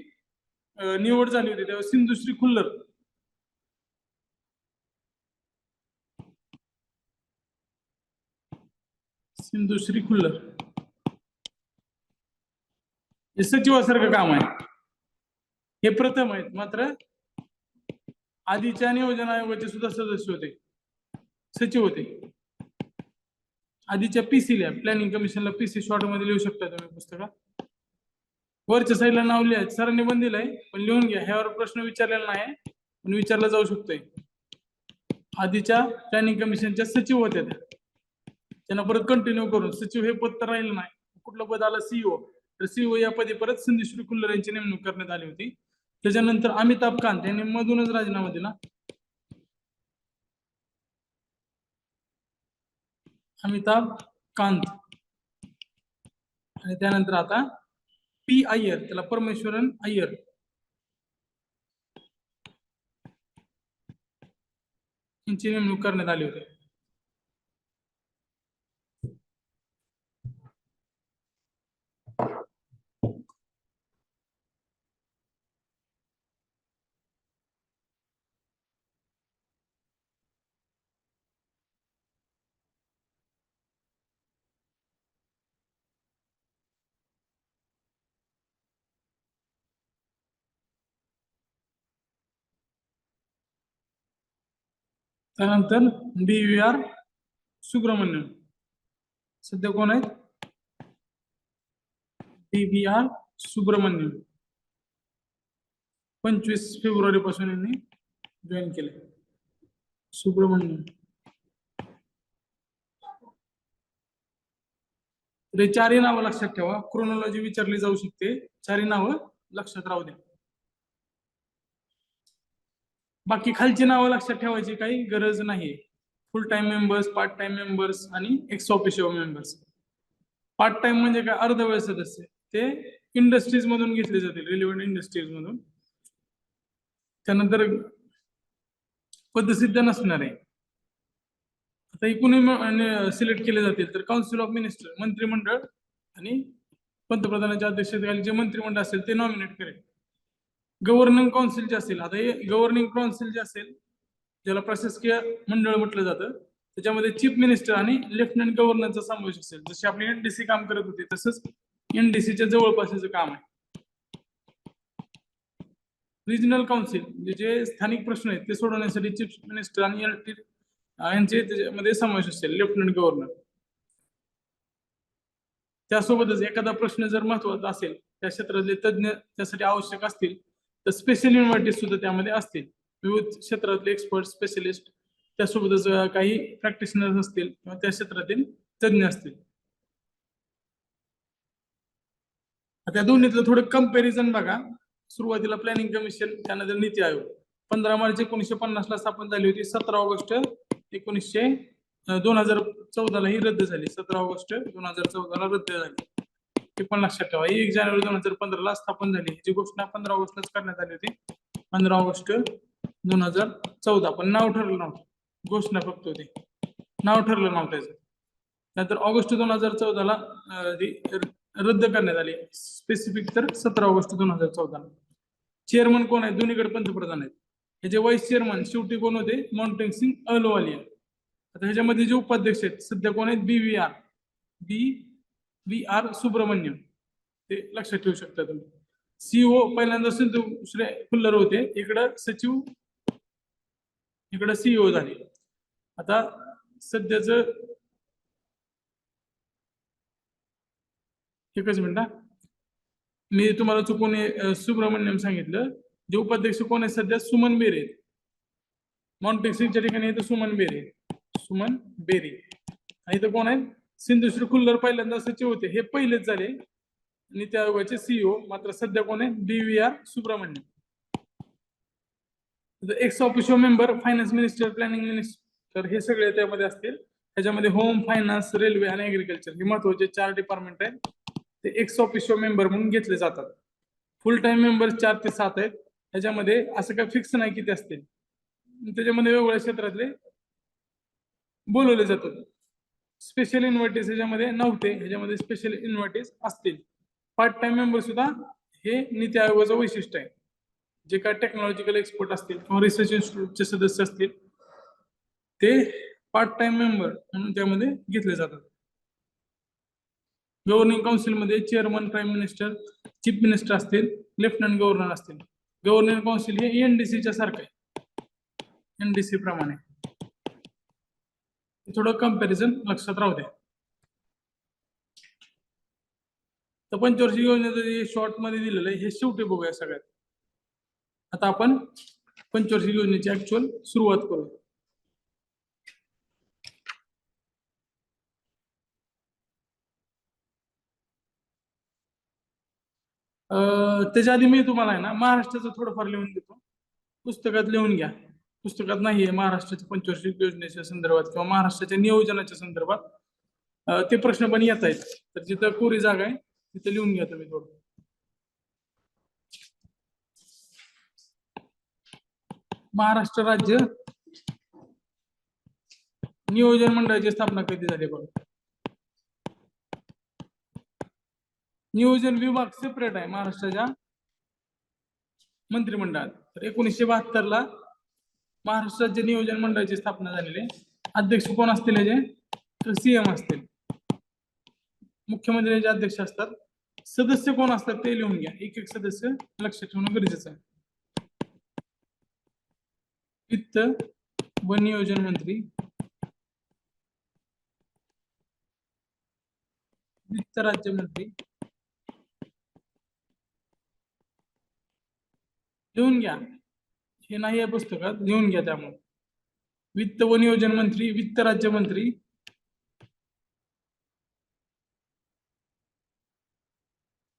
निवड झाली होती तेव्हा सिंधुश्री खुल्लर हे सचिवासारखं काम आहे. हे प्रथम आहेत. मात्र आधीच्या नियोजन आयोगाचे सुद्धा सदस्य होते, सचिव होते. आधीच्या पीसीला प्लॅनिंग कमिशनला पीसी शॉर्ट मध्ये लिहू शकता तुम्ही पुस्तकात. वरच्या साईडला नाव लिहायचं. सरांनी पण दिलंय पण लिहून घ्या. ह्यावर प्रश्न विचारलेला नाही पण विचारला जाऊ शकतोय. आधीच्या प्लॅनिंग कमिशनच्या सचिव होत्या त्यांना परत कंटिन्यू करून सचिव हे पद तर राहिलं नाही. कुठलं पद आलं? सीईओ. तर सीईओ या पदी परत सिंधुश्री खुल्लर यांची नेमणूक करण्यात आली होती. त्याच्यानंतर अमिताभ कांत यांनी मधूनच राजीनामा दिला. अमिताभ कांत. आणि त्यानंतर आता पी अय्यर, त्याला परमेश्वरन अय्यर यांची नेमणूक करण्यात आली होती. त्यानंतर BVR सुब्रमण्यम सध्या कोण आहेत? BVR सुब्रमण्यम 25 फेब्रुवारी पासून यांनी जॉईन केले. सुब्रमण्यम. तर चारही नावं लक्षात ठेवा. क्रोनॉलॉजी विचारली जाऊ शकते. चारही नावं लक्षात राहू द्या. बाकी खालची नावं लक्षात ठेवायची काही गरज नाही. Full time members, part time members आणि ex officio members. Part time म्हणजे काय? अर्धवेळ सदस्य. ते इंडस्ट्रीज मधून घेतले जातील, रिलेव्हंट इंडस्ट्रीज मधून. त्यानंतर पदसिद्ध नसणार आहे. आता कोणी सिलेक्ट केले जातील तर काउन्सिल ऑफ मिनिस्टर, मंत्रिमंडळ आणि पंतप्रधानाच्या अध्यक्षतेखाली जे मंत्रिमंडळ असेल ते नॉमिनेट करेल. गव्हर्निंग काउन्सिल जे असेल, आता हे गव्हर्निंग काउन्सिल जे असेल ज्याला प्रशासकीय मंडळ म्हटलं जातं त्याच्यामध्ये चीफ मिनिस्टर आणि लेफ्टनंट गव्हर्नरचा समावेश असेल. जसे आपली एनडीसी काम करत होते तसंच एनडीसीच्या जवळपासचं काम आहे. रिजनल काउन्सिल जे स्थानिक प्रश्न आहेत ते सोडवण्यासाठी चीफ मिनिस्टर आणि यांचे त्याच्यामध्ये समावेश असेल, लेफ्टनंट गव्हर्नर. त्यासोबतच एखादा प्रश्न जर महत्वाचा असेल, त्या क्षेत्रातले तज्ञ त्यासाठी आवश्यक असतील तर स्पेशल इन्व्हायटीज सुद्धा त्यामध्ये असतील. विविध क्षेत्रातले एक्सपर्ट, स्पेशलिस्ट, त्यासोबतच काही प्रॅक्टिशनर्स असतील किंवा त्या क्षेत्रातील तज्ञ असतील. त्या दोन्हीतलं थोडं कंपॅरिझन बघा. सुरुवातीला प्लॅनिंग कमिशन, त्यानंतर नीती आयोग. 15 मार्च 1950 ला स्थापन झाली होती. 17 ऑगस्ट 2014 ला ही रद्द झाली. 17 ऑगस्ट 2014 ला रद्द झाली. हे पण लक्षात ठेवा. 1 जानेवारी 2015 स्थापन झाली. ही घोषणा 15 ऑगस्टलाच करण्यात आली होती. 15 ऑगस्ट 2014. पण नाव ठरलं नव्हतं, घोषणा फक्त होती, नाव ठरलं नव्हतं त्याचं. नंतर ऑगस्ट 2014ला रद्द करण्यात आली. स्पेसिफिक तर 17 ऑगस्ट 2014ला. चेअरमन कोण आहेत? दोन्हीकडे पंतप्रधान आहेत. ह्याचे वाईस चेअरमन शेवटी कोण होते? मॉन्टेग सिंग अहलुवालिया. आता ह्याच्यामध्ये जे उपाध्यक्ष आहेत सध्या कोण आहेत? बी.व्ही.आर. सुब्रमण्यम. ते लक्षात ठेवू शकता तुम्ही. सीओ पहिल्यांदा सिद्धू खुल्लर होते, इकडं सचिव, इकडं सीओ झाले. आता सध्याच एकच मिनिट, मी तुम्हाला चुकून सुब्रमण्यम सांगितलं. जे उपाध्यक्ष कोण आहे सध्या? सुमन बेरे. मॉन्टेग सिंगच्या ठिकाणी येतं सुमन बेरे. सुमन बेरे. आणि इथं कोण आहेत? सिद्धू खुल्लर पहिल्यांदा सचिव होते, हे पहिलेच झाले नीती आयोगाचे सीईओ. मात्र सध्या कोण आहे? B V R. Subrahmanyam. Ex official member, finance minister, planning minister, हे सगळे त्यामध्ये असतील. त्याच्यामध्ये होम, फायनान्स, रेल्वे आणि ऍग्रीकल्चर हे महत्वाचे 4 डिपार्टमेंट आहेत. ते एक्स ऑफिशियल मेंबर म्हणून घेतले जातात. फुल टाइम मेंबर 4 ते 7 आहेत. त्याच्यामध्ये असं काही फिक्स नाही किती असतील, त्याच्यामध्ये वेगवेगळ्या क्षेत्रातले बोलवले जातात. स्पेशल इन्व्हायटीस ह्याच्यामध्ये नव्हते, ह्याच्यामध्ये स्पेशल इन्व्हायटीस असतील. पार्ट टाइम मेंबर सुद्धा हे नीती आयोगाचं वैशिष्ट्य आहे. जे काय टेक्नॉलॉजिकल एक्सपर्ट असतील किंवा रिसर्च इन्स्टिट्यूटचे सदस्य असतील ते पार्ट टाइम मेंबर म्हणून त्यामध्ये घेतले जातात. गव्हर्निंग काउन्सिलमध्ये chairman, prime minister, chief minister असतील, लेफ्टनंट गव्हर्नर असतील. गव्हर्निंग काउन्सिल हे एनडीसीच्या सारखं आहे, एनडीसी प्रमाणे. थोडं कंपॅरिझन लक्षात राहू द्या. तर पंचवार्षिक योजनेचं जे शॉर्ट मध्ये दिलेलं आहे हे शेवटी बघूया सगळ्यात. आता आपण पंचवार्षिक योजनेची ऍक्च्युअल सुरुवात करू. त्याच्या आधी मी तुम्हाला आहे ना महाराष्ट्राचं थोडंफार लिहून देतो. पुस्तकात लिहून घ्या. पुस्तकात नाहीये महाराष्ट्राच्या पंचवार्षिक योजनेच्या संदर्भात किंवा महाराष्ट्राच्या नियोजनाच्या संदर्भात ते प्रश्न पण येत आहेत. तर जिथं कोरी जागा आहे तिथे लिहून घ्या तुम्ही थोडं. महाराष्ट्र राज्य नियोजन मंडळाची स्थापना कधी झाली बघा. नियोजन विभाग सेपरेट आहे महाराष्ट्राच्या मंत्रिमंडळात. तर 1972 ला महाराष्ट्र राज्य नियोजन मंडळाची स्थापना झालेली आहे. अध्यक्ष कोण असतील याचे? तर सीएम असतील. मुख्यमंत्र्यांचे अध्यक्ष असतात. सदस्य कोण असतात ते लिहून घ्या. एक एक सदस्य लक्षात ठेवणं गरजेचं आहे. वित्त व नियोजन मंत्री, वित्त राज्यमंत्री, लिहून घ्या. हे नाही आहे पुस्तकात, लिहून घ्या. त्यामुळे वित्त व नियोजन मंत्री, वित्त राज्यमंत्री,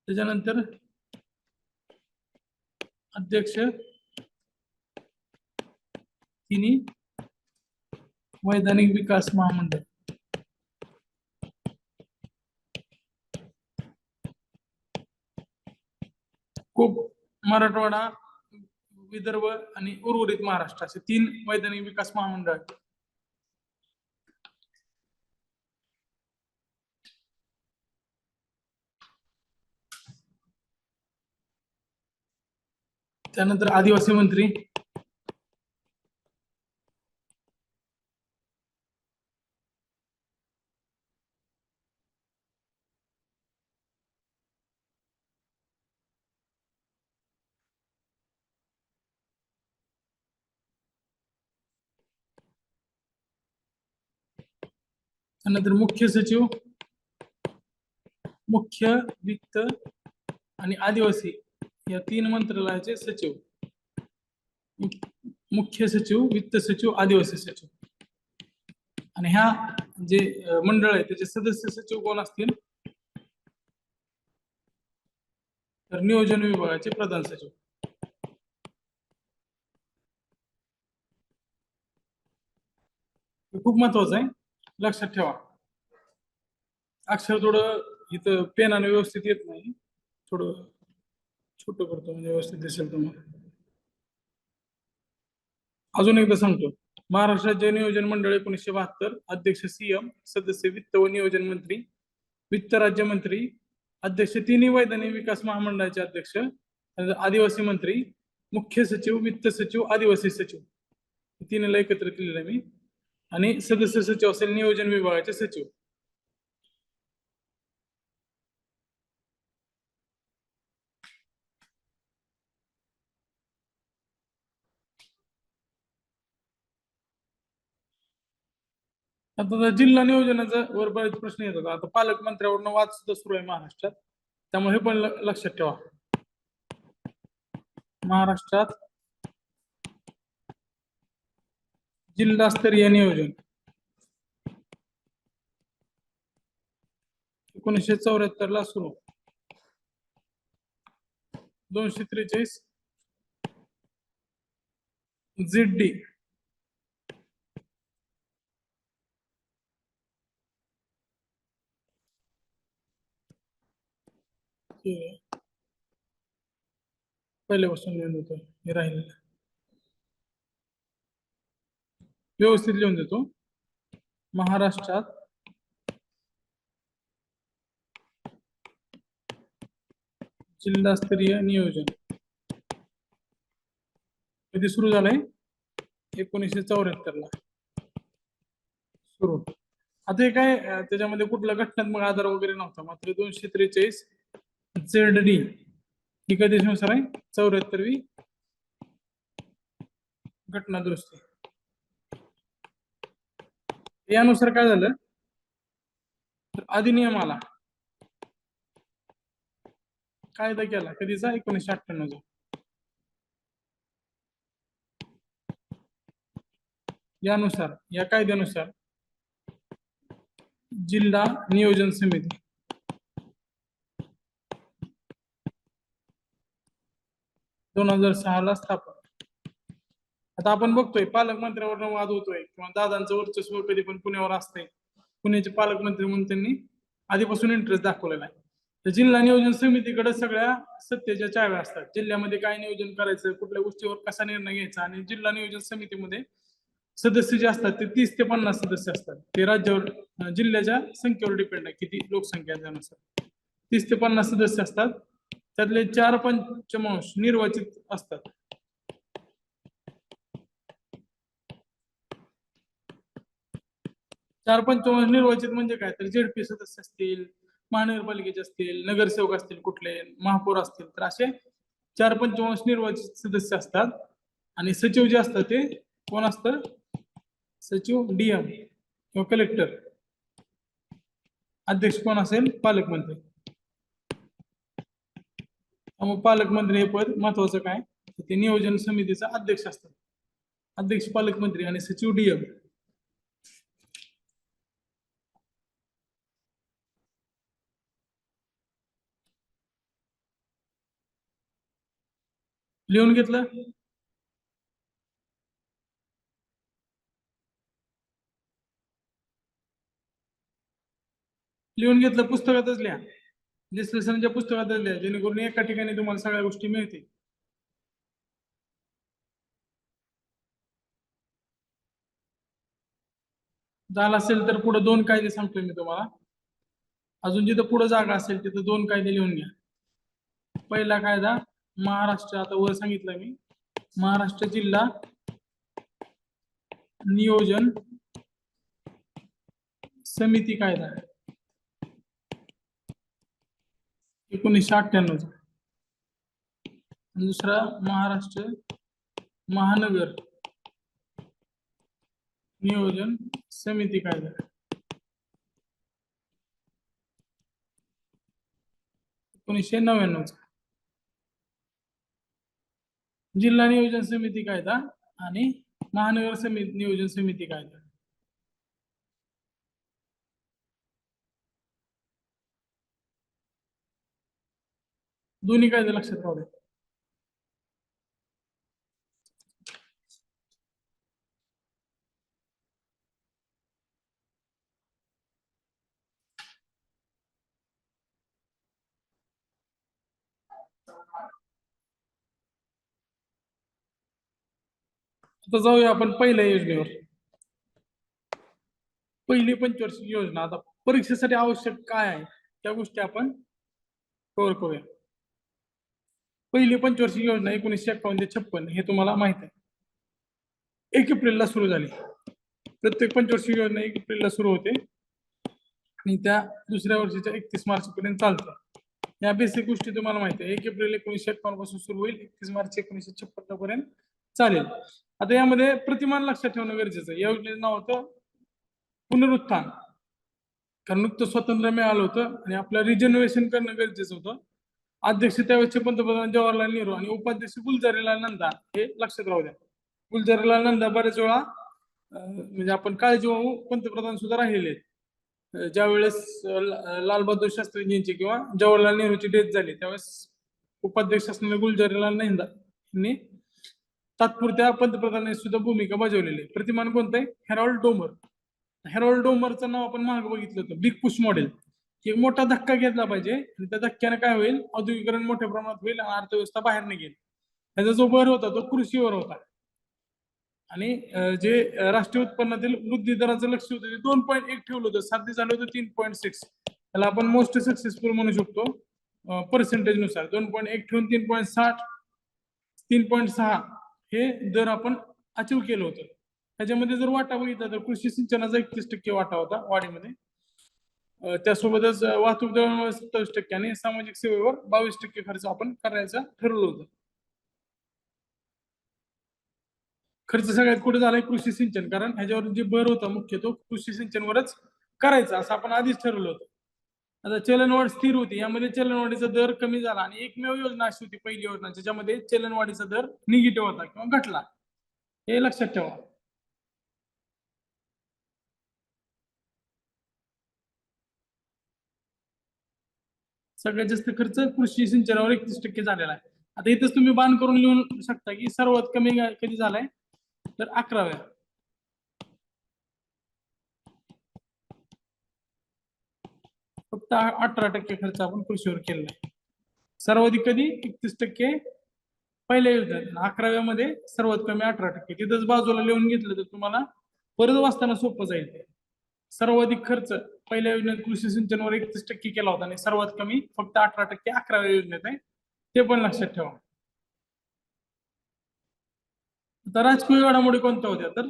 त्याच्यानंतर अध्यक्ष तिन्ही वैधानिक विकास महामंडळ. कोक, मराठवाडा, विदर्भ आणि उर्वरित महाराष्ट्र असे 3 वैधानिक विकास महामंडळ आहेत. त्यानंतर आदिवासी मंत्री, त्यानंतर मुख्य सचिव, मुख्य वित्त आणि आदिवासी या 3 मंत्रालयाचे सचिव. मुख्य सचिव, वित्त सचिव, आदिवासी सचिव. आणि ह्या जे मंडळ आहे त्याचे सदस्य सचिव कोण असतील? तर नियोजन विभागाचे प्रधान सचिव. खूप महत्वाचं आहे, लक्षात ठेवा. अक्षर थोडं इथं पेनाने व्यवस्थित येत नाही, थोडं छोटं करतो म्हणजे व्यवस्थित दिसेल तुम्हाला. अजून एकदा सांगतो. महाराष्ट्र राज्य नियोजन मंडळ 1972, अध्यक्ष CM, सदस्य वित्त व नियोजन मंत्री, वित्त राज्यमंत्री, अध्यक्ष तिन्ही वैधानिक विकास महामंडळाचे अध्यक्ष, आदिवासी मंत्री, मुख्य सचिव, वित्त सचिव, आदिवासी सचिव, तीनला एकत्र केलेलं आहे मी. आणि सदस्य सचिव असेल नियोजन विभागाचे सचिव. आता जिल्हा नियोजनाचा वर बरेच प्रश्न येतात. आता पालकमंत्र्यावरनं वाद सुद्धा सुरू आहे महाराष्ट्रात, त्यामुळे हे पण लक्षात ठेवा. महाराष्ट्रात जिल्हास्तरीय नियोजन 1974 ला सुरू, 243 ZD. पहिल्यापासून लिहून देतो, हे राहिलेलं व्यवस्थित लिहून देतो. महाराष्ट्रात जिल्हास्तरीय नियोजन कधी सुरू झालंय? 1974 ला सुरू. आता हे काय त्याच्यामध्ये कुठला घटनात्मक आधार वगैरे नव्हता, मात्र 243 ZD ही कधी नुसार आहे? 74वी घटना दुरुस्ती. यानुसार काय झालं, तर अधिनियम आला, कायदा केला कधीचा? 1998 चा. यानुसार, या कायद्यानुसार जिल्हा नियोजन समिती 2006 ला स्थापन. आता आपण बघतोय पालकमंत्र्यावर वाद होतोय किंवा दादांचं वर्चस्व कधी पण पुण्यावर असतंय. पुण्याचे पालकमंत्री म्हणून त्यांनी आधीपासून इंटरेस्ट दाखवलेला आहे. तर जिल्हा नियोजन समितीकडे सगळ्या सत्तेच्या चाव्या असतात. जिल्ह्यामध्ये काय नियोजन करायचं, कुठल्या गोष्टीवर कसा निर्णय घ्यायचा. आणि जिल्हा नियोजन समितीमध्ये सदस्य जे असतात ते 30 ते 50 सदस्य असतात. ते राज्यावर, जिल्ह्याच्या संख्येवर डिपेंड आहे, किती लोकसंख्या त्यानुसार 30 ते 50 सदस्य असतात. त्यातले 4 पंचमांश निर्वाचित असतात. 4 पंचमांश निर्वाचित म्हणजे काय, तर ZP सदस्य असतील, महानगरपालिकेचे असतील, नगरसेवक असतील, कुठले महापौर असतील, तर असे 4 पंचमांश निर्वाचित सदस्य असतात. आणि सचिव जे असतात ते कोण असतं? सचिव DM किंवा कलेक्टर. अध्यक्ष कोण असेल? पालकमंत्री. मग पालकमंत्री हे पद महत्वाचं काय, ते नियोजन समितीचा अध्यक्ष असतात. अध्यक्ष पालकमंत्री आणि सचिव DM. लिहून घेतलं? लिहून घेतलं? पुस्तकातच लिहा, डिस्कशनच्या पुस्तकातच लिहा, जेणेकरून एका ठिकाणी तुम्हाला सगळ्या गोष्टी मिळतील. झालं असेल तर पुढे 2 कायदे सांगतोय मी तुम्हाला. अजून जिथं पुढे जागा असेल तिथं 2 कायदे लिहून घ्या. पहिला कायदा महाराष्ट्र, आता वर सांगितलं मी, महाराष्ट्र जिल्हा नियोजन समिती कायदा 1998 चा. दुसरा महाराष्ट्र महानगर नियोजन समिती कायदा 1999 चा. जिल्हा नियोजन समिती कायदा आणि महानगर समिती नियोजन समिती कायदा. दोन्ही कायदे लक्षात राहू द्या. आता जाऊया आपण पहिल्या योजनेवर. पहिली पंचवार्षिक योजना, आता परीक्षेसाठी आवश्यक काय आहे त्या गोष्टी आपण कव्हर करूया. पहिली पंचवार्षिक योजना 1951 ते 56 हे तुम्हाला माहित आहे. 1 एप्रिलला सुरू झाली. प्रत्येक पंचवार्षिक योजना 1 एप्रिलला सुरू होते आणि त्या दुसऱ्या वर्षीच्या 31 मार्च पर्यंत चालतात. या बेसिक गोष्टी तुम्हाला माहिती आहे. 1 एप्रिल 1951 पासून सुरू होईल, 31 मार्च 1956 पर्यंत चालेल. आता यामध्ये प्रतिमान लक्षात ठेवणं गरजेचं आहे. या योजनेचं नाव होतं पुनरुत्थान, कारण नुकतं स्वातंत्र्य मिळालं होतं आणि आपलं रिजर्वेशन करणं गरजेचं होतं. अध्यक्ष त्यावेळेचे पंतप्रधान जवाहरलाल नेहरू आणि उपाध्यक्ष गुलजारीलाल नंदा, हे लक्षात राहू द्या. गुलजारीलाल नंदा बरेच वेळा म्हणजे आपण काळजीवाहू पंतप्रधान सुद्धा राहिलेले आहेत. ज्यावेळेस लालबहादूर शास्त्रीजींची किंवा जवाहरलाल नेहरूची डेथ झाली त्यावेळेस उपाध्यक्ष असलेले गुलजारीलाल नंदा यांनी तात्पुरत्या पंतप्रधानांनी सुद्धा भूमिका बजावलेली आहे. प्रतिमान कोणतं आहे? Harold Domar. हेरॉल्ड डोमरचं नाव आपण मागे बघितलं होतं, बिग पुश मॉडेल. एक मोठा धक्का घेतला पाहिजे आणि त्या धक्क्याने काय होईल, औद्योगिकरण मोठ्या प्रमाणात होईल आणि अर्थव्यवस्था बाहेर निघेल. त्याचा जो भर होता तो कृषीवर होता आणि जे राष्ट्रीय उत्पन्नातील वृद्धी दराचं लक्ष होतं ते 2.1 ठेवलं होतं, साध्य झालं होतं 3.6. त्याला आपण मोस्ट सक्सेसफुल म्हणू शकतो पर्सेंटेज नुसार. 2.1 ठेवून 3.60 3.6 हे दर आपण अचीव केलं होतं. त्याच्यामध्ये जर वाटा बघितला तर कृषी सिंचनाचा 31% वाटा होता वाढीमध्ये. त्यासोबतच वाहतूक दळणवळण 27% आणि सामाजिक सेवेवर 22% खर्च आपण करायचा ठरवलं होतं. खर्च सगळ्यात कुठे झालाय? कृषी सिंचन, कारण ह्याच्यावर जे भर होता मुख्य तो कृषी सिंचनवरच करायचा असं आपण आधीच ठरवलं होतं. आता चलनवाढ स्थिर होती, यामध्ये चलनवाढीचा दर कमी झाला आणि एकमेव योजना अशी होती पहिली योजना ज्याच्यामध्ये चलनवाढीचा दर निगेटिव्ह होता किंवा घटला. हे लक्षात ठेवा. सगळ्यात जास्त खर्च कृषी सिंचनावर 31% झालेला आहे. आता इथंच तुम्ही बाण करून लिहून शकता की सर्वात कमी कधी झालाय तर 11व्या. फक्त 18% खर्च आपण कृषीवर केलेला आहे. सर्वाधिक कधी? 31% पहिल्या योजनेत, 11व्या मध्ये सर्वात कमी 18%. तिथंच बाजूला लिहून घेतलं तर तुम्हाला परत वाचताना सोपं जाईल. सर्वाधिक खर्च पहिल्या योजनेत कृषी सिंचनावर 31% केला होता आणि सर्वात कमी फक्त 18% 11व्या योजनेत आहे. ते पण लक्षात ठेवा. आता राजकीय घडामोडी कोणत्या होत्या तर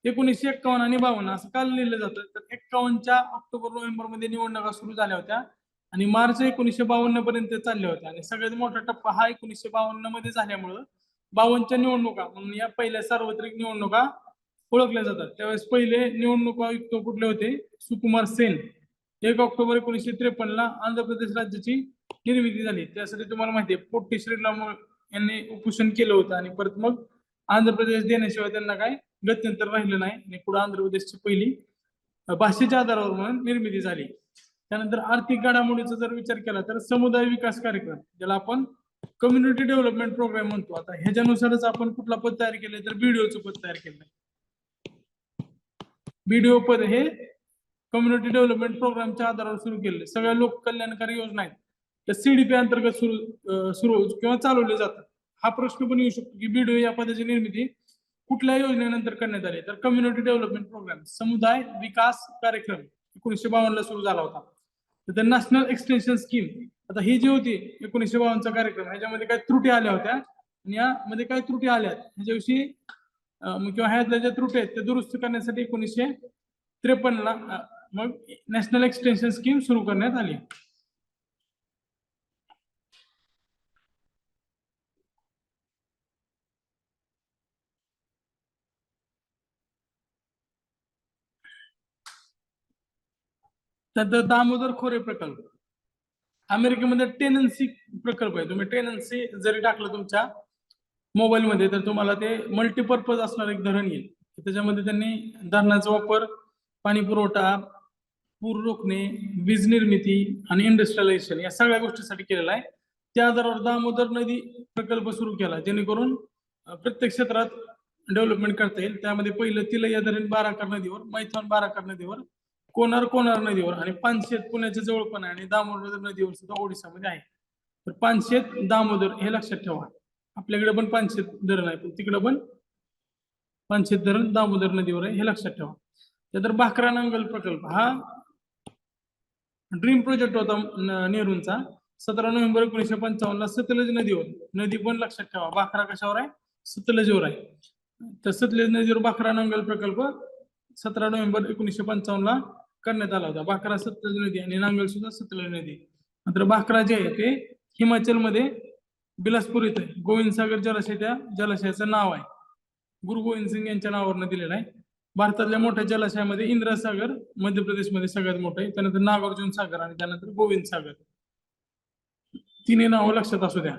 1951 आणि 52 असं काल लिहिलं जातं. तर 51च्या ऑक्टोबर-नोव्हेंबर मध्ये निवडणुका सुरू झाल्या होत्या आणि मार्च 1952 पर्यंत चालल्या होत्या आणि सगळ्यात मोठा टप्पा हा 1952 मध्ये झाल्यामुळं 52च्या निवडणुका म्हणून या पहिल्या सार्वत्रिक निवडणुका ओळखल्या जातात. त्यावेळेस पहिले निवडणूक आयुक्त कुठले होते? सुकुमार सेन. 1 ऑक्टोबर 1953 ला आंध्र प्रदेश राज्याची निर्मिती झाली. त्यासाठी तुम्हाला माहिती आहे पोट्टी श्रीराम यांनी उपोषण केलं होतं आणि परत मग आंध्र प्रदेश देण्याशिवाय त्यांना काय गत्यंतर राहिलं नाही आणि पुढे आंध्र प्रदेशची पहिली भाषेच्या आधारावर म्हणून निर्मिती झाली. त्यानंतर आर्थिक घडामोडीचा जर विचार केला तर समुदाय विकास कार्यक्रम, ज्याला आपण कम्युनिटी डेव्हलपमेंट प्रोग्राम म्हणतो. आता ह्याच्यानुसारच आपण कुठला पद तयार केलंय तर बीडीओचं पद तयार केलंय. बीडीओ पद हे कम्युनिटी डेव्हलपमेंट प्रोग्रामच्या आधारावर सुरू केले. सगळ्या लोक कल्याणकारी योजना आहेत त्या सीडीपी अंतर्गत सुरू किंवा चालवले जातात. हा प्रश्न पण येऊ शकतो की बीडीओ या पदाची निर्मिती कुठल्या योजनेनंतर करण्यात आली तर कम्युनिटी डेव्हलपमेंट प्रोग्राम, समुदाय विकास कार्यक्रम 1952 ला सुरू झाला होता. तर नॅशनल एक्सटेन्शन स्कीम, आता ही जी होती 1952 चा कार्यक्रम, ह्याच्यामध्ये काही त्रुटी आल्या होत्या आणि यामध्ये काही त्रुटी आल्या ह्याच्याविषयी किंवा ह्यातल्या ज्या त्रुटी आहेत त्या दुरुस्त करण्यासाठी 1953 ला मग नॅशनल एक्सटेन्शन स्कीम सुरू करण्यात आली. त्यात दामोदर खोरे प्रकल्प अमेरिकेमध्ये टेनन्सी प्रकल्प आहे. तुम्ही टेनन्सी जरी टाकलं तुमच्या मोबाईलमध्ये तर तुम्हाला ते मल्टीपर्पज असणार एक धरण येईल. त्याच्यामध्ये त्यांनी धरणाचा वापर पाणी पुरवठा, पूर रोखणे, वीज निर्मिती आणि इंडस्ट्रियलायझेशन या सगळ्या गोष्टीसाठी केलेला आहे. त्या आधारावर दामोदर नदी प्रकल्प सुरू केला जेणेकरून प्रत्येक क्षेत्रात डेव्हलपमेंट करता येईल. त्यामध्ये पहिलं तिलैया धरण बाराकर नदीवर, मैथॉन बाराकर नदीवर, कोनार नदीवर आणि पानशेत पुण्याच्या जवळ पण आहे आणि दामोदर नदीवर सुद्धा ओडिसामध्ये आहे. तर पानशेत दामोदर हे लक्षात ठेवा. आपल्याकडे पण पानशेत धरण आहे, पण तिकडे पण पानशेत धरण दामोदर नदीवर आहे, हे लक्षात ठेवा. त्यानंतर भाकरा नांगल प्रकल्प हा ड्रीम प्रोजेक्ट होता नेहरूंचा. 17 नोव्हेंबर 1955 ला सतलज नदीवर, नदी पण लक्षात ठेवा, भाकरा कशावर आहे? सतलजवर आहे. तर सतलज नदीवर भाकरा नांगल प्रकल्प 17 नोव्हेंबर 1955 ला करण्यात आला होता. भाकरा सतलज नदी आणि नांगल सुद्धा सतलज नदी. मात्र भाकरा जे आहे ते हिमाचल मध्ये बिलासपूर इथे गोविंद सागर जलाशय त्या जलाशयाचं नाव आहे. गुरु गोविंद सिंग यांच्या नावावरनं दिलेलं आहे. भारतातल्या मोठ्या जलाशयामध्ये इंद्रा सागर मध्य प्रदेशमध्ये सगळ्यात मोठं आहे, त्यानंतर नागार्जुन सागर आणि त्यानंतर गोविंद सागर. तिन्ही नावं लक्षात असू द्या.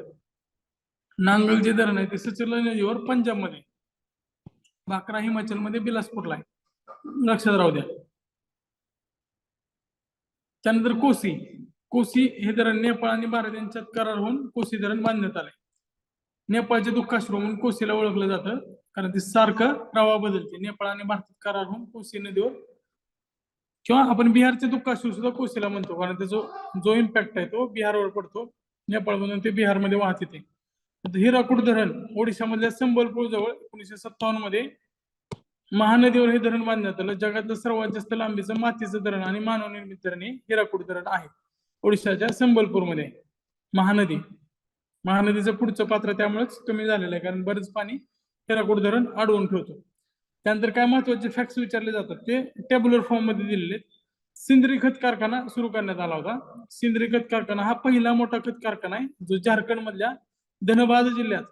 नांगल जे धरण आहे ते सतलज नदीवर पंजाबमध्ये, भाकरा हिमाचल मध्ये बिलासपूरला आहे, लक्षात राहू द्या. त्यानंतर कोसी, कोसी हे धरण नेपाळ आणि भारत यांच्यात करार होऊन कोसी धरण बांधण्यात आले. नेपाळचे दुःखाश्रू म्हणून कोसीला ओळखलं जातं, कारण ते सारखं प्रवाह बदलते. नेपाळ आणि भारतात करार होऊन कोसी नदीवर, किंवा आपण बिहारचे दुःखाश्रू सुद्धा कोसीला म्हणतो, कारण त्याचा जो इम्पॅक्ट आहे तो बिहारवर पडतो. नेपाळमधून ते बिहारमध्ये वाहत येते. हिराकूड धरण ओडिशामधल्या संबलपूर जवळ 1957 मध्ये महानदीवर हे धरण बांधण्यात आलं. जगातलं सर्वात जास्त लांबीचं मातीचं धरण आणि मानवनिर्मित धरण हे हिराकूड धरण आहे, ओडिशाच्या संबलपूरमध्ये. महानदी, महानदीचं पुढचं पात्र त्यामुळेच कमी झालेलं आहे, कारण बरेच पाणी हिराकूड धरण अडवून ठेवतो. त्यानंतर काय महत्वाचे फॅक्ट्स विचारले जातात ते टेब्युलर फॉर्म मध्ये दिलेले आहेत. सिंद्री खत कारखाना सुरू करण्यात आला होता. सिंद्री खत कारखाना हा पहिला मोठा खत कारखाना आहे, जो झारखंड मधल्या धनबाद जिल्ह्यात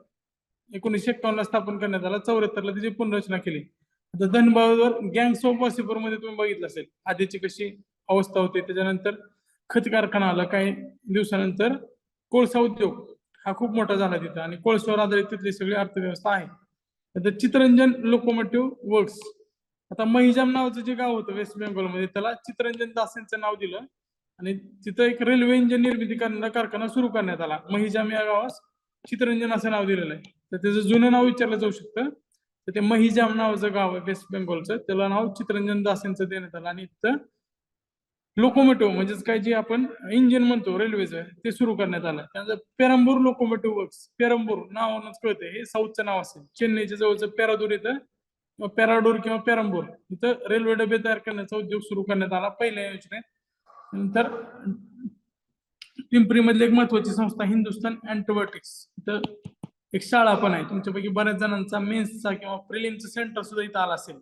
1951 ला स्थापन करण्यात आला. 74 ला त्याची पुनर्रचना केली. आता धनबादवर गँग्स ऑफ वासेपूर मध्ये तुम्ही बघितलं असेल आधीची कशी अवस्था होती. त्याच्यानंतर खत कारखाना आला, काही दिवसानंतर कोळसा उद्योग हा खूप मोठा झाला तिथं, आणि कोळशावर आधारित तिथली सगळी अर्थव्यवस्था आहे. तर चितरंजन लोकोमोटिव्ह वर्क्स, आता महिजाम नावाचं जे गाव होतं वेस्ट बेंगॉलमध्ये, त्याला चितरंजन दास यांचं नाव दिलं, आणि तिथं एक रेल्वे इंजिन निर्मिती करणारा कारखाना सुरू करण्यात आला. महिजाम या गावास चितरंजन असं नाव दिलेलं आहे. तर त्याचं जुनं नाव विचारलं जाऊ शकतं. तर ते महिजाम नावाचं गाव आहे वेस्ट बेंगॉलचं, त्याला नाव चितरंजन दास यांचं देण्यात आलं. आणि इथं लोकोमोटिव्ह म्हणजेच काय जे आपण इंजिन म्हणतो रेल्वेचं, ते सुरू करण्यात आलं. त्यानंतर पेरंबूर लोकोमोटिव्ह वर्क्स, पेरंबूर नावानच कळतंय हे साऊथचं नाव असेल. चेन्नईच्या जवळचं पेरादूर इथं, पेराडूर किंवा पेरंबूर इथं रेल्वे डबे तयार करण्याचा उद्योग सुरू करण्यात आला पहिल्या योजनेत. नंतर पिंपरी मधली एक महत्वाची संस्था हिंदुस्थान अँटिबायोटिक्स, इथं एक शाळा पण आहे. तुमच्यापैकी बऱ्याच जणांचा मेन्सचा किंवा प्रिलिमचं सेंटर सुद्धा इथं आला असेल.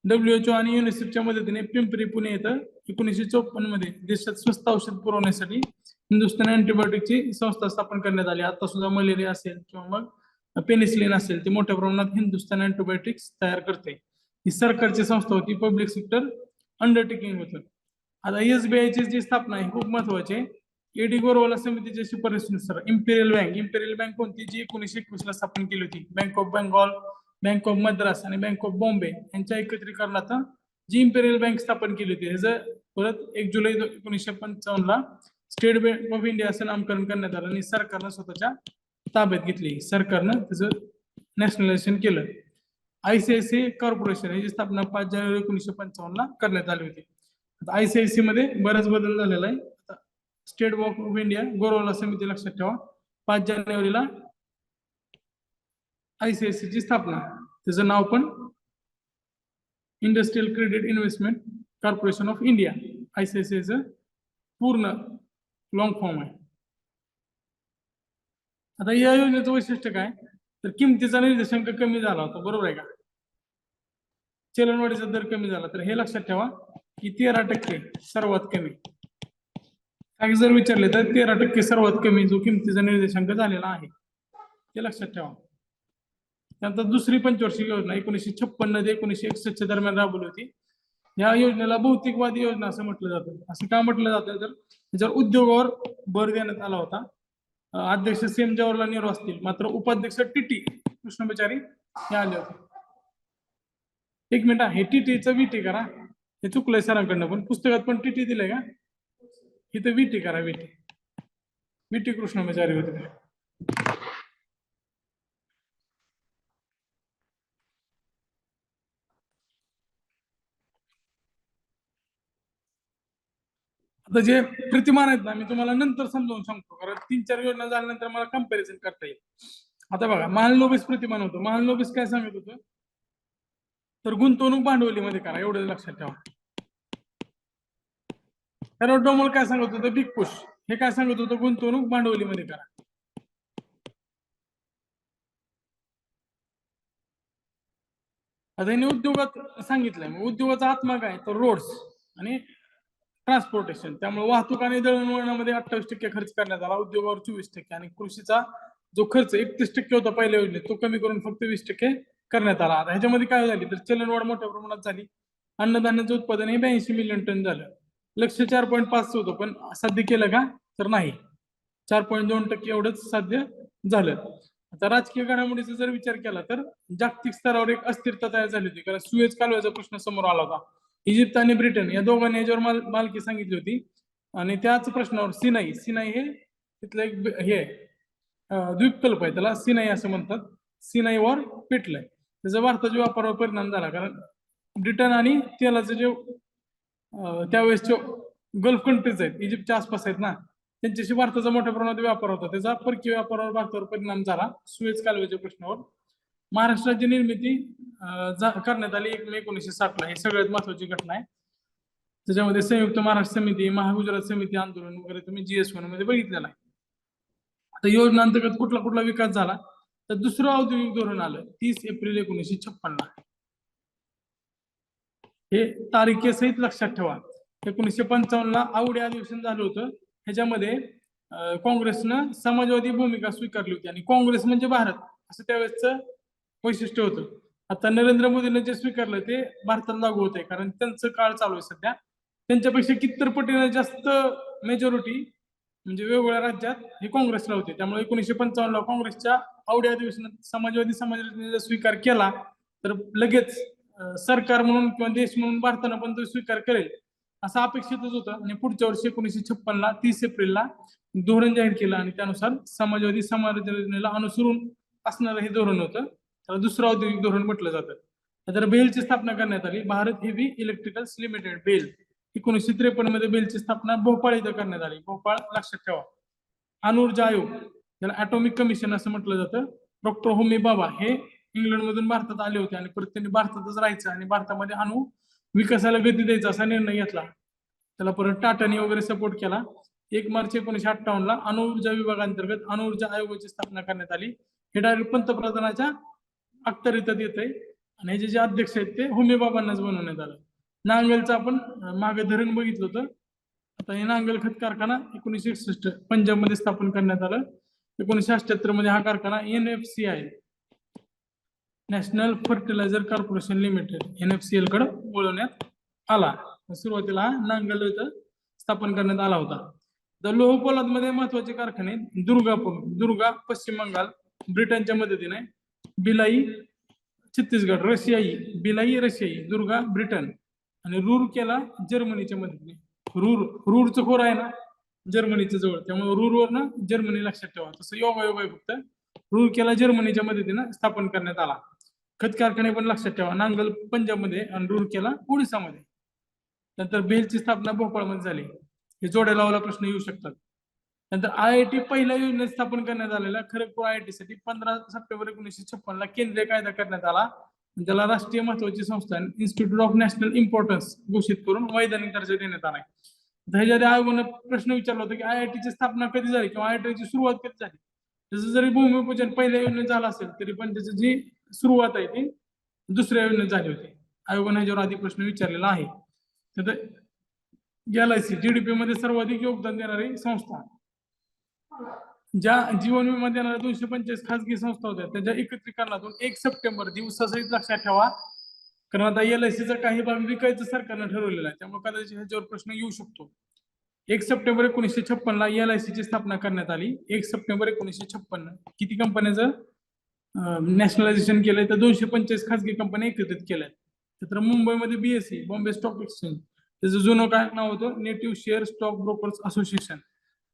WHO आणि युनिसेफच्या मदतीने पिंपरी पुणे इथं 1954 मध्ये देशात स्वस्त औषध पुरवण्यासाठी हिंदुस्थान अँटिबायोटिकची संस्था स्थापन करण्यात आली. आता सुद्धा मलेरिया असेल किंवा मग पेनिसिलिन असेल ते मोठ्या प्रमाणात हिंदुस्थान अँटिबायोटिक्स तयार करते. ही सरकारची संस्था होती, पब्लिक सेक्टर अंडरटेकिंग होतं. आता SBI ची जी स्थापना आहे खूप महत्वाची आहे. एडी गोरवाला समितीच्या शिफारशीनुसार इम्पेरियल बँक कोणती, जी 1921 ला स्थापन केली होती. Bank of Bengal, bank of Madras आणि बँक ऑफ बॉम्बे यांच्या एकत्रीकरणात जी इम्पेरियल बँक स्थापन केली होती, ह्याचं परत 1 जुलै 1955 ला स्टेट बँक ऑफ इंडिया असं नामकरण करण्यात आलं, आणि सरकारनं स्वतःच्या ताब्यात घेतली. सरकारनं त्याचं नॅशनलायझेशन केलं. ICICI कॉर्पोरेशन याची स्थापना 5 जानेवारी 1955 ला करण्यात आली होती. ICICI मध्ये बराच बदल झालेला आहे. State bank of India Gorwala समिती लक्षात ठेवा, 5 जानेवारीला ICICI ची स्थापना. त्याचं नाव पण industrial credit investment corporation of India, ICICI चं पूर्ण लॉंग फॉर्म आहे. आता या योजनेचं वैशिष्ट्य काय, तर किमतीचा निर्देशांक कमी झाला होता, बरोबर आहे का? चलनवाढीचा दर कमी झाला, तर हे लक्षात ठेवा की 13% सर्वात कमी. काही जर विचारले तर 13% सर्वात कमी जो किमतीचा निर्देशांक झालेला आहे, ते लक्षात ठेवा. त्यानंतर दुसरी पंचवार्षिक योजना 1956 ते 1961 दरम्यान राबवली होती. या योजनेला भौतिकवादी योजना असं म्हटलं जातं. असं का म्हटलं जातं, तर त्याच्यावर उद्योगावर भर देण्यात आला होता. अध्यक्ष CM जवाहरलाल नेहरू असतील, मात्र उपाध्यक्ष TT कृष्णमाचारी हे आले होते. एक मिनिट, हे TTचं VT करा, हे चुकलंय सरांकडनं, पण पुस्तकात पण TT दिलंय का? इथं VT करा, VT कृष्णमाचारी होते. आता जे प्रतिमान आहेत ना, मी तुम्हाला नंतर समजावून सांगतो, कारण 3-4 योजना झाल्यानंतर मला कंपॅरिझन करता येईल. आता बघा, महालनोबिस प्रतिमान होतं. महालनोबिस काय सांगत होतं, तर गुंतवणूक भांडवलीमध्ये करा, एवढं लक्षात ठेवा. डोमल काय सांगत होतं, बिग पुश. हे काय सांगत होतं, गुंतवणूक भांडवलीमध्ये करा. आता यांनी उद्योगात सांगितलंय, उद्योगाचा आत्मा काय, तर रोड्स आणि ट्रान्सपोर्टेशन. त्यामुळे वाहतूक आणि दळणवळणामध्ये 28% खर्च करण्यात आला, उद्योगावर 24%, आणि कृषीचा जो खर्च 31% होता पहिल्या योजनेत, तो कमी करून फक्त 20% करण्यात आला. आता ह्याच्यामध्ये काय झाली, तर चलनवाढ मोठ्या प्रमाणात झाली. अन्नधान्याचं उत्पादन हे 82 मिलियन टन झालं. लक्ष 4.5 होतं, पण साध्य केलं का, तर नाही. 4.2% एवढंच साध्य झालं. आता राजकीय घडामोडीचा जर विचार केला, तर जागतिक स्तरावर एक अस्थिरता तयार झाली होती, कारण सुएज कालव्याचा प्रश्न समोर आला होता. इजिप्त आणि ब्रिटन या दोघांनी याच्यावर मालकी सांगितली होती, आणि त्याच प्रश्नावर सिनाई सिनाई हे तिथलं एक हे द्वीपकल्प आहे, त्याला सिनाई असं म्हणतात. सिनाईवर पेटलंय. त्याचा भारताच्या व्यापारावर परिणाम झाला, कारण ब्रिटन आणि तेलाचं जे त्यावेळेसचे गल्फ कंट्रीज आहेत, इजिप्तच्या आसपास आहेत ना, त्यांच्याशी भारताचा मोठ्या प्रमाणात व्यापार होता. त्याचा परकीय व्यापारावर भारतावर परिणाम झाला सुएज कालव्याच्या प्रश्नावर. महाराष्ट्राची निर्मिती करण्यात आली 1 मे 1960 ला. ही सगळ्यात महत्वाची घटना आहे. त्याच्यामध्ये संयुक्त महाराष्ट्र समिती, महागुजरात समिती आंदोलन वगैरे तुम्ही GS1 मध्ये बघितलेला आहे. आता योजना अंतर्गत कुठला कुठला विकास झाला, तर दुसरं औद्योगिक धोरण आलं 30 एप्रिल 1956 ला. हे तारिखेसहित लक्षात ठेवा. 1955 ला आवडी अधिवेशन झालं होतं. ह्याच्यामध्ये काँग्रेसनं समाजवादी भूमिका स्वीकारली होती, आणि काँग्रेस म्हणजे भारत असं त्यावेळेसचं वैशिष्ट्य होतं. आता नरेंद्र मोदींनी जे स्वीकारलं ते भारताला लागू होत आहे, कारण त्यांचं काळ चालू आहे सध्या. त्यांच्यापेक्षा कित्तर पटीने जास्त मेजॉरिटी म्हणजे वेगवेगळ्या राज्यात हे काँग्रेसला होते. त्यामुळे 1955 ला काँग्रेसच्या आवडी अधिवेशनात समाजवादी समाजाने जर स्वीकार केला, तर लगेच सरकार म्हणून किंवा देश म्हणून भारतानं पण तो स्वीकार करेल असं अपेक्षितच होतं. आणि पुढच्या वर्षी 1956 ला 30 एप्रिलला धोरण जाहीर केलं, आणि त्यानुसार समाजवादी समाजयोजनेला अनुसरून असणारं हे धोरण होतं. त्याला दुसरं औद्योगिक धोरण म्हटलं जातं. तर बेलची स्थापना करण्यात आली, Bharat heavy electricals limited, BHEL. 1953 मध्ये बेलची स्थापना भोपाळ इथं करण्यात आली. भोपाळ लक्षात ठेवा. अणुऊर्जा आयोग, त्याला ॲटॉमिक कमिशन असं म्हटलं जातं. डॉक्टर होमी बाबा हे इंग्लंड मधून भारतात आले होते, आणि परत त्यांनी भारतातच राहायचं आणि भारतामध्ये अणु विकासाला गती द्यायचा असा निर्णय घेतला. त्याला परत टाटानी वगैरे सपोर्ट केला. 1 मार्च 1958 ला अणुऊर्जा विभागांतर्गत अणुऊर्जा आयोगाची स्थापना करण्यात आली. हे डायरेक्ट पंतप्रधानाच्या अखत्यारीत येत आहे, आणि हे जे अध्यक्ष आहेत ते होमी बाबांनाच बनवण्यात आलं. नांगलचं आपण मागे धरण बघितलं होतं. आता हे नांगल खत कारखाना 1961 पंजाब मध्ये स्थापन करण्यात आलं. 1978 मध्ये हा कारखाना NFCI, national fertiliser corporation limited, NFCL कडे वळवण्यात आला. सुरुवातीला नांगल इथं स्थापन करण्यात आला होता. तर लोह पोलाद मध्ये महत्वाचे कारखाने दुर्गा पश्चिम बंगाल ब्रिटनच्या मदतीने, बिलाई छत्तीसगड, रशियाई, दुर्गा ब्रिटन, आणि रूरकेला जर्मनीच्या मदतीने. रूरचं खोर आहे ना जर्मनीच्या जवळ, त्यामुळे रूरवर ना जर्मनी लक्षात ठेवा. तसं योगायोग आहे फक्त. रूरकेला जर्मनीच्या मदतीने स्थापन करण्यात आला. खत कारखाने पण लक्षात ठेवा, नांगल पंजाबमध्ये आणि रूरकेला ओडिसामध्ये. नंतर बेलची स्थापना भोपाळमध्ये झाली. हे जोड्या लावायला प्रश्न येऊ शकतात. नंतर IIT पहिल्या योजनेत स्थापन करण्यात आलेला खरगपूर IIT साठी 15 सप्टेंबर 1956 ला केंद्रीय कायदा करण्यात आला. त्याला राष्ट्रीय महत्वाची संस्था इन्स्टिट्यूट ऑफ नॅशनल इम्पॉर्टन्स घोषित करून वैधानिक दर्जा देण्यात आला. ह्याच्या आयोगाने प्रश्न विचारला होता की IIT ची स्थापना कधी झाली किंवा IIT ची सुरुवात कधी झाली. त्याचं जरी भूमिपूजन पहिल्या योजनेत झालं असेल, तरी पण त्याची जी सुरुवात आहे ती दुसऱ्या योजनेत झाली होती. आयोगाने ह्याच्यावर आधी प्रश्न विचारलेला आहे. LIC GDP मध्ये सर्वाधिक योगदान देणारी संस्था. ज्या जीवन विमा देणाऱ्या 245 खासगी संस्था होत्या, त्याच्या एकत्रीकरणातून 1 सप्टेंबर दिवसासहित लक्षात ठेवा, कारण आता LICचा काही भाग विकायचं सरकारनं ठरवलेलं आहे, त्यामुळे कदाचित ह्याच्यावर प्रश्न येऊ शकतो. 1 सप्टेंबर 1956 ला LIC ची स्थापना करण्यात आली. 1 सप्टेंबर 1956. किती कंपन्याचं नॅशनलायझेशन केलंय, तर 245 खासगी कंपन्या एकत्रित केल्यात. तर मुंबईमध्ये BSE, बॉम्बे स्टॉक एक्सचेंज, त्याचं जुनं काय नाव होतं, native share stock brokers association,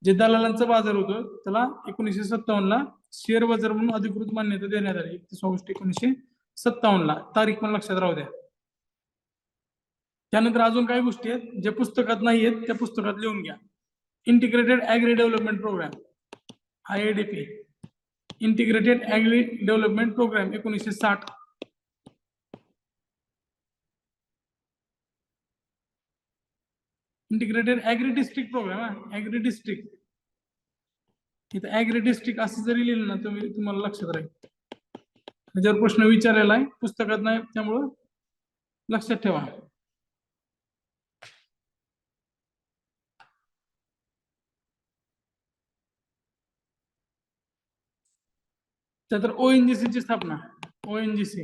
जे दलालांचं बाजार होतं, त्याला 1957 ला शेअर बाजार म्हणून अधिकृत मान्यता देण्यात आली. 31 ऑगस्ट 1957 ला. तारीख पण लक्षात राहू द्या. त्यानंतर अजून काही गोष्टी आहेत जे पुस्तकात नाही आहेत त्या पुस्तकात लिहून घ्या. Integrated agri development programme IADP, integrated agri development programme 1960. Integrated agri district programme, agri district. इथं ऍग्री डिस्ट्रिक्ट असं जरी लिहिलं ना तुम्हाला लक्षात राहील. जर प्रश्न विचारलेला आहे पुस्तकात नाही त्यामुळं लक्षात ठेवा. त्यानंतर ONGC ची स्थापना, ONGC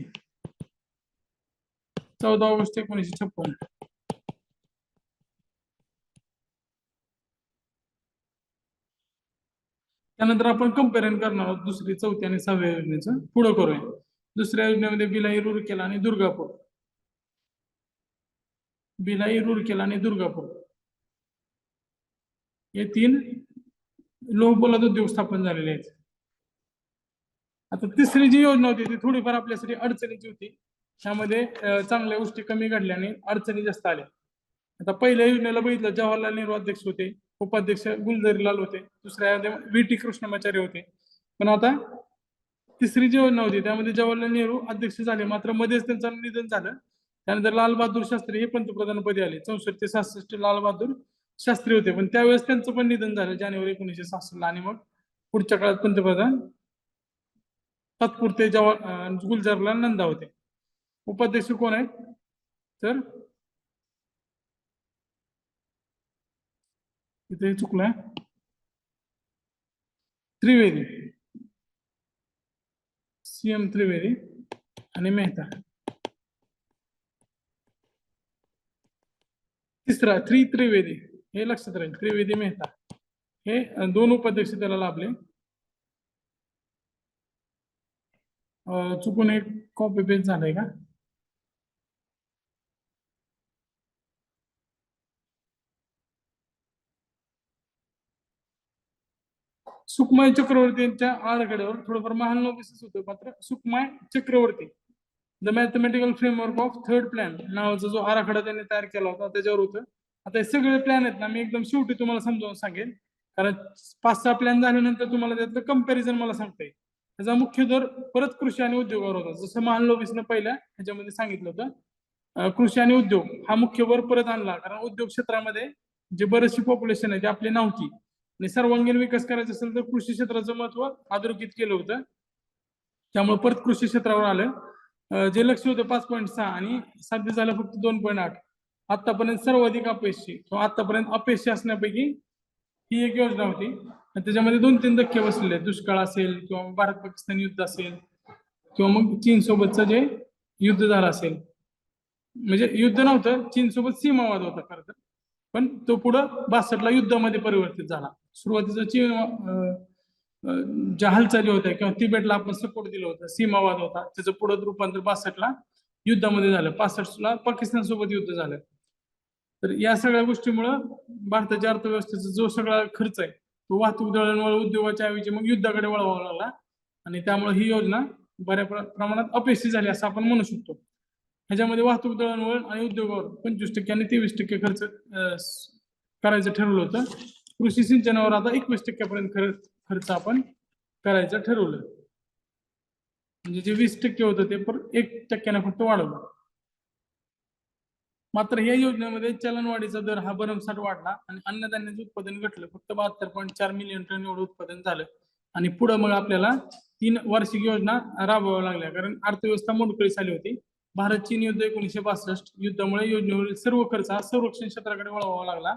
14 ऑगस्ट 1956. त्यानंतर आपण कंपेरिजन करणार आहोत दुसरी, चौथी आणि 6व्या योजनेचं. पुढे करूया. दुसऱ्या योजनेमध्ये भिलाई, रूरकेला आणि दुर्गापूर. भिलाई, रूरकेला आणि दुर्गापूर हे 3 लोहपोलाद उद्योग स्थापन झालेले आहेत. आता तिसरी जी योजना होती ती थोडीफार आपल्यासाठी अडचणीची होती. त्यामध्ये चांगल्या गोष्टी कमी घडल्या आणि अडचणी जास्त आल्या. आता पहिल्या योजनेला बघितलं, जवाहरलाल नेहरू अध्यक्ष होते, उपाध्यक्ष गुलझारीलाल होते, दुसऱ्या VT कृष्णमाचार्य होते. पण आता तिसरी जी योजना होती त्यामध्ये जवाहरलाल नेहरू अध्यक्ष झाले, मात्र मध्येच त्यांचं निधन झालं. त्यानंतर लाल बहादूर शास्त्री हे पंतप्रधानपदी आले. 64 ते 66 लाल बहादूर शास्त्री होते, पण त्यावेळेस त्यांचं पण निधन झालं जानेवारी 1966 ला. आणि मग पुढच्या काळात पंतप्रधान तात्पुरते गुलजारलाल नंदा होते. उपाध्यक्ष कोण आहेत तर इथे चुकलंय, त्रिवेदी, CM त्रिवेदी आणि मेहता. तिसरा त्रिवेदी हे लक्षात राहील, त्रिवेदी मेहता हे 2 उपाध्यक्ष त्याला लाभले. चुकून एक कॉपी पेस्ट झालंय का? सुखमय चक्रवर्तींच्या आराखड्यावर थोडंफार महानोबिस होतं, मात्र Sukhamoy Chakravarty the mathematical framework of third plan नावाचा जो आराखडा त्यांनी तयार केला होता त्याच्यावर होतं. आता हे सगळे प्लॅन आहेत ना, मी एकदम शेवटी तुम्हाला समजावून सांगेन, कारण 5-6 प्लॅन झाल्यानंतर तुम्हाला त्यातलं कंपॅरिझन मला सांगता येईल. त्याचा मुख्य दर परत कृषी आणि उद्योगावर होता, जसं महानलोबिसनं पहिल्या ह्याच्यामध्ये सांगितलं होतं. कृषी आणि उद्योग हा मुख्य भर परत आणला, कारण उद्योग क्षेत्रामध्ये जे बरेचशी पॉप्युलेशन आहे ती आपली नव्हती आणि सर्वांगीण विकास करायचा असेल तर कृषी क्षेत्राचं महत्व अधोरेखित केलं होतं. त्यामुळे परत कृषी क्षेत्रावर आलं. जे लक्ष होतं 5.6 आणि साध्य झालं फक्त 2.8. आतापर्यंत सर्वाधिक अपयशी किंवा आतापर्यंत अपयशी असण्यापैकी ही एक योजना होती. त्याच्यामध्ये 2-3 धक्के बसलेले आहेत. दुष्काळ असेल किंवा भारत पाकिस्तान युद्ध असेल किंवा मग चीन सोबतचं जे युद्ध झालं असेल, म्हणजे युद्ध नव्हतं, चीन सोबत सीमावाद होता खरं तर, पण तो पुढं 62 ला युद्धामध्ये परिवर्तित झाला. सुरुवातीचा चीन ज्या हालचाली होत्या किंवा तिबेटला आपण सपोर्ट दिलं होतं, सीमावाद होता, त्याचं पुढे रूपांतर 62 ला युद्धामध्ये झालं. 65 ला पाकिस्तान सोबत युद्ध झालं. तर या सगळ्या गोष्टीमुळं भारताच्या अर्थव्यवस्थेचा जो सगळा खर्च आहे तो वाहतूक दळणवळण उद्योगाच्या ऐवजी मग युद्धाकडे वळवावा लागला आणि त्यामुळे ही योजना बऱ्या प्रमाणात अपयशी झाली असं आपण म्हणू शकतो. ह्याच्यामध्ये वाहतूक दळणवळण आणि उद्योगावर 25% आणि 23% खर्च करायचं ठरवलं होतं. कृषी सिंचनावर आता 21% खर्च आपण करायचं ठरवलं. म्हणजे जे 20% होतं ते 1% फक्त वाढवलं. मात्र या योजनेमध्ये चलनवाढीचा दर हा भरमसाठ वाढला आणि अन्नधान्याचं उत्पादन घटलं. फक्त 72.4 मिलियन टन एवढं उत्पादन झालं. आणि पुढे मग आपल्याला 3 वार्षिक योजना राबवाव्या लागल्या, कारण अर्थव्यवस्था मोडकळीस आली होती. भारत चीन युद्ध 1962 युद्धामुळे योजनेवरील सर्व खर्च हा संरक्षण क्षेत्राकडे वळवावा लागला.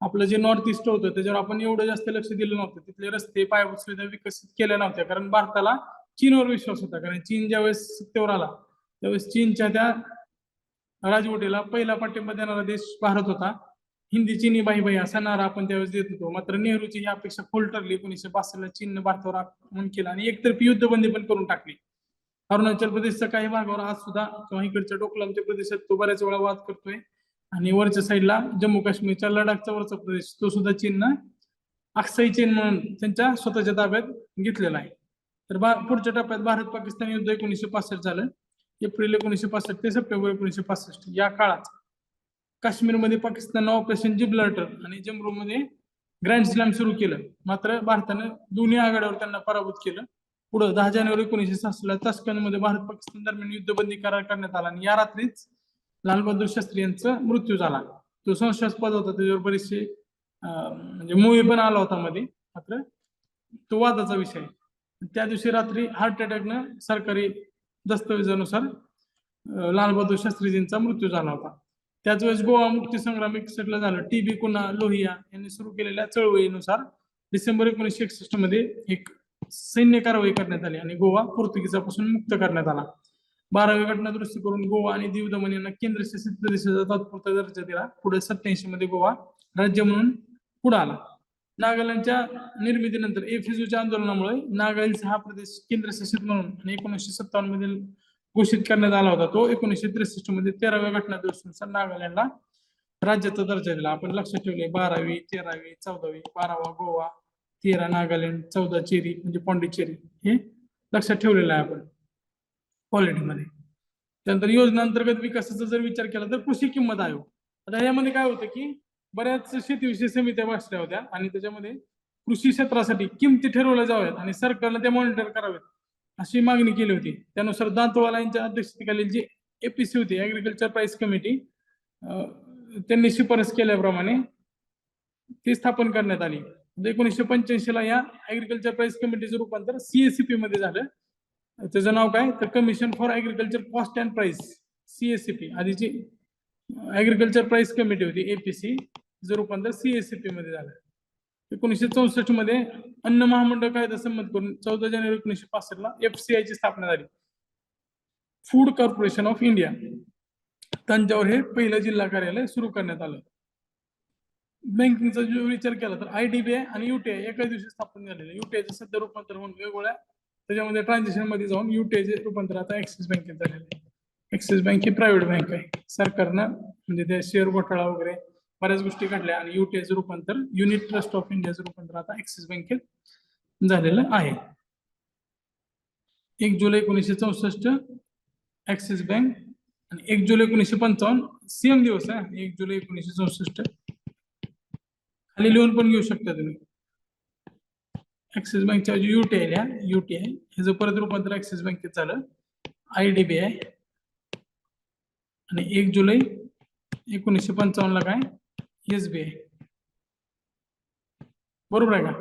आपलं जे नॉर्थ ईस्ट होतं त्याच्यावर आपण एवढं जास्त लक्ष दिलं नव्हतं. तिथले रस्ते, पायाभूत सुविधा विकसित केल्या नव्हत्या, कारण भारताला चीनवर विश्वास होता. कारण चीन ज्यावेळेस सत्तेवर आला त्यावेळेस चीनच्या त्या राजवटीला पहिला पाठिंबा देणारा देश भारत होता. हिंदी चीनी बाई बाई असा नारा आपण त्यावेळेस देत होतो. मात्र नेहरूची ही अपेक्षा फोल ठरली. 1962 ला चीनने भारतावर आक्रमण केलं आणि एकतर्फी युद्धबंदी पण करून टाकली. अरुणाचल प्रदेशच्या काही भागावर आज सुद्धा किंवा इकडच्या डोकलामच्या प्रदेशात तो बऱ्याच वेळा वाद करतोय. आणि वरच्या साईडला जम्मू काश्मीरच्या लडाखचा वरचा प्रदेश तो सुद्धा चीननं अक्साई चीन म्हणून त्यांच्या स्वतःच्या ताब्यात घेतलेला आहे. तर पुढच्या टप्प्यात भारत पाकिस्तान युद्ध 1965 झालं. एप्रिल 1965 ते सप्टेंबर 1965 या काळात काश्मीरमध्ये पाकिस्ताननं ऑपरेशन जिब्राल्टर आणि जम्मूमध्ये ग्रँड स्लॅम सुरू केलं. मात्र भारतानं दोन्ही आघाड्यावर त्यांना पराभूत केलं. पुढे 10 जानेवारी 1966 ताश्कंदमध्ये भारत पाकिस्तान दरम्यान युद्धबंदी करार करण्यात आला आणि या रात्रीच लालबहादूर शास्त्री यांचा मृत्यू झाला. तो संशयास्पद होता, त्याच्यावर बरेचसे म्हणजे मूवी पण आला होता मध्ये, मात्र तो वादाचा विषय. त्या दिवशी रात्री हार्ट अटॅकनं सरकारी दस्तावेजानुसार लालबहादूर शास्त्रीजींचा मृत्यू झाला होता. त्याच वेळेस गोवा मुक्ती संग्राम एकसष्टला झालं. टी.बी. कुन्हा लोहिया यांनी सुरू केलेल्या चळवळीनुसार डिसेंबर 1961 मध्ये एक सैन्य कारवाई करण्यात आली आणि गोवा पोर्तुगीजापासून मुक्त करण्यात आला. 12वी घटना दुरुस्ती करून गोवा आणि दीव दमन यांना केंद्रशासित प्रदेशाचा तात्पुरता दर्जा दिला. पुढे 87 मध्ये गोवा राज्य म्हणून पुढे आला. नागालँडच्या निर्मितीनंतर एफिसूच्या आंदोलनामुळे नागालँडचा हा प्रदेश केंद्रशासित म्हणून आणि 1957 मध्ये घोषित करण्यात आला होता. तो 1963 मध्ये 13व्या घटना दुरुस्तीनुसार नागालँडला राज्याचा दर्जा दिला. आपण लक्षात ठेवले 12वी, 13वी, 14वी, 12वा गोवा, 13 नागालँड, 14 चेरी म्हणजे पॉंडिचेरी, हे लक्षात ठेवलेलं आहे आपण पॉलिटीमध्ये. त्यानंतर योजना अंतर्गत विकासाचा जर विचार केला तर कृषी किंमत आयोग. आता यामध्ये काय होतं की बऱ्याच शेतीविषयी समित्या बसल्या होत्या आणि त्याच्यामध्ये कृषी क्षेत्रासाठी किमती ठरवल्या जाव्यात आणि सरकारला ते मॉनिटर करावेत अशी मागणी केली होती. त्यानुसार दांतवाला यांच्या अध्यक्षतेखालील जी एपीसी होती, ऍग्रिकल्चर प्राइस कमिटी, त्यांनी शिफारस केल्याप्रमाणे ती स्थापन करण्यात आली. 1985 ला या ऍग्रिकल्चर प्राइस कमिटीचं रूपांतर सीएसीपी मध्ये झालं. त्याचं नाव काय तर commission for agriculture cost and price, CACP. आधीची ऍग्रिकल्चर प्राइस कमिटी होती एपीसी, तिचं रूपांतर सीएसीपी मध्ये झालं. 1964 मध्ये अन्न महामंडळ कायदा संमत करून 14 जानेवारी 1965 ला एफसीआय ची स्थापना झाली, food corporation of India. Thanjavur हे पहिलं जिल्हा कार्यालय सुरू करण्यात आलं. बँकिंगचा जो विचार केला तर आयडीबीआय आणि युटीआय एकाच दिवशी स्थापन झालेलं. युटीआयचं सध्या रूपांतर होऊन वेगवेगळ्या त्याच्यामध्ये ट्रान्झॅक्शन मध्ये जाऊन युटीआयचे रूपांतर आता ऍक्सिस बँकेत झालेलं आहे. ऍक्सिस बँक ही प्रायव्हेट बँक आहे. सरकारनं म्हणजे त्या शेअर घोटाळा वगैरे बऱ्याच गोष्टी घडल्या आणि युटीआयचं रूपांतर युनिट ट्रस्ट ऑफ इंडियाचं रूपांतर आता ऍक्सिस बँकेत झालेलं आहे. 1 जुलै 1964 ऍक्सिस बँक आणि 1 जुलै 1955 सेम दिवस आहे. 1 जुलै 1964 खाली लिहून पण घेऊ शकता तुम्ही. ऍक्सिस बँकच्या युटीआय ह्याचं परत रूपांतर ऍक्सिस बँकेत झालं, आयडीबीआय. आणि 1 जुलै 1955 ला काय एसबीआय. बरोबर आहे का?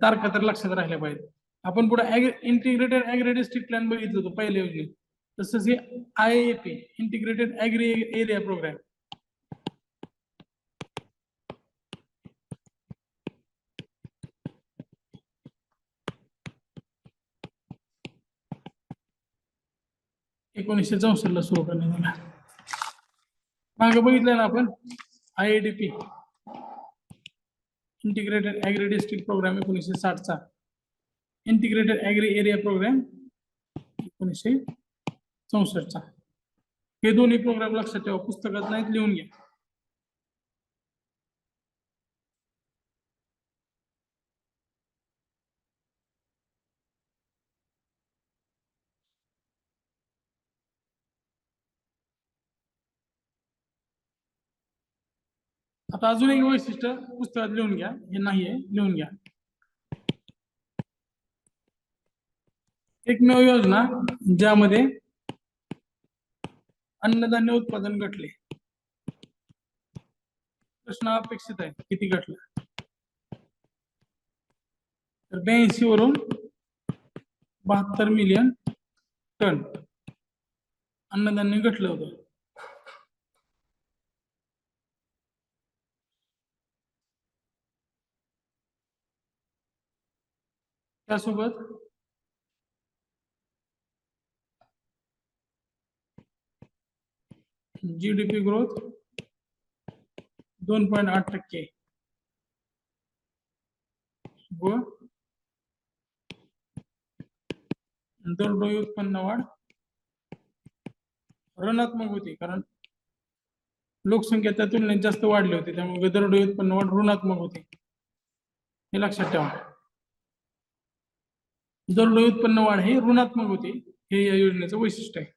तारखा तर लक्षात राहिल्या पाहिजे. आपण पुढे इंटिग्रेटेड ऍग्री डिस्ट्रिक्ट प्लॅन बघितलं होतं पहिल्या योजनेत. तसंच हे आयएपी इंटिग्रेटेड ऍग्री एरिया प्रोग्राम. एकोणीसशे 64 ला सुरू करण्यात आला. मागे बघितलं ना आपण आयएडीपी इंटिग्रेटेड ऍग्री डिस्ट्रिक्ट प्रोग्राम 1960 चा, इंटिग्रेटेड ऍग्री एरिया प्रोग्राम 1964 चा. हे दोन्ही प्रोग्राम लक्षात ठेवा, पुस्तकात नाहीत, लिहून घ्या. आता अजून एक वैशिष्ट्य पुस्तकात लिहून घ्या, हे नाहीये, लिहून घ्या. एकमेव योजना ज्यामध्ये अन्नधान्य उत्पादन घटले. प्रश्न अपेक्षित आहे किती घटलं तर 82 वरून 72 मिलियन टन अन्नधान्य घटलं होतं. त्यासोबत जीडीपी ग्रोथ 2.8% व दरडोई उत्पन्न वाढ ऋणात्मक होती, कारण लोकसंख्या त्या तुलनेत जास्त वाढली होती, त्यामुळे दरडोई उत्पन्न वाढ ऋणात्मक होती. हे लक्षात ठेवा. दरडोई उत्पन्न वाढ ही ऋणात्मक होती, हे या योजनेचं वैशिष्ट्य आहे.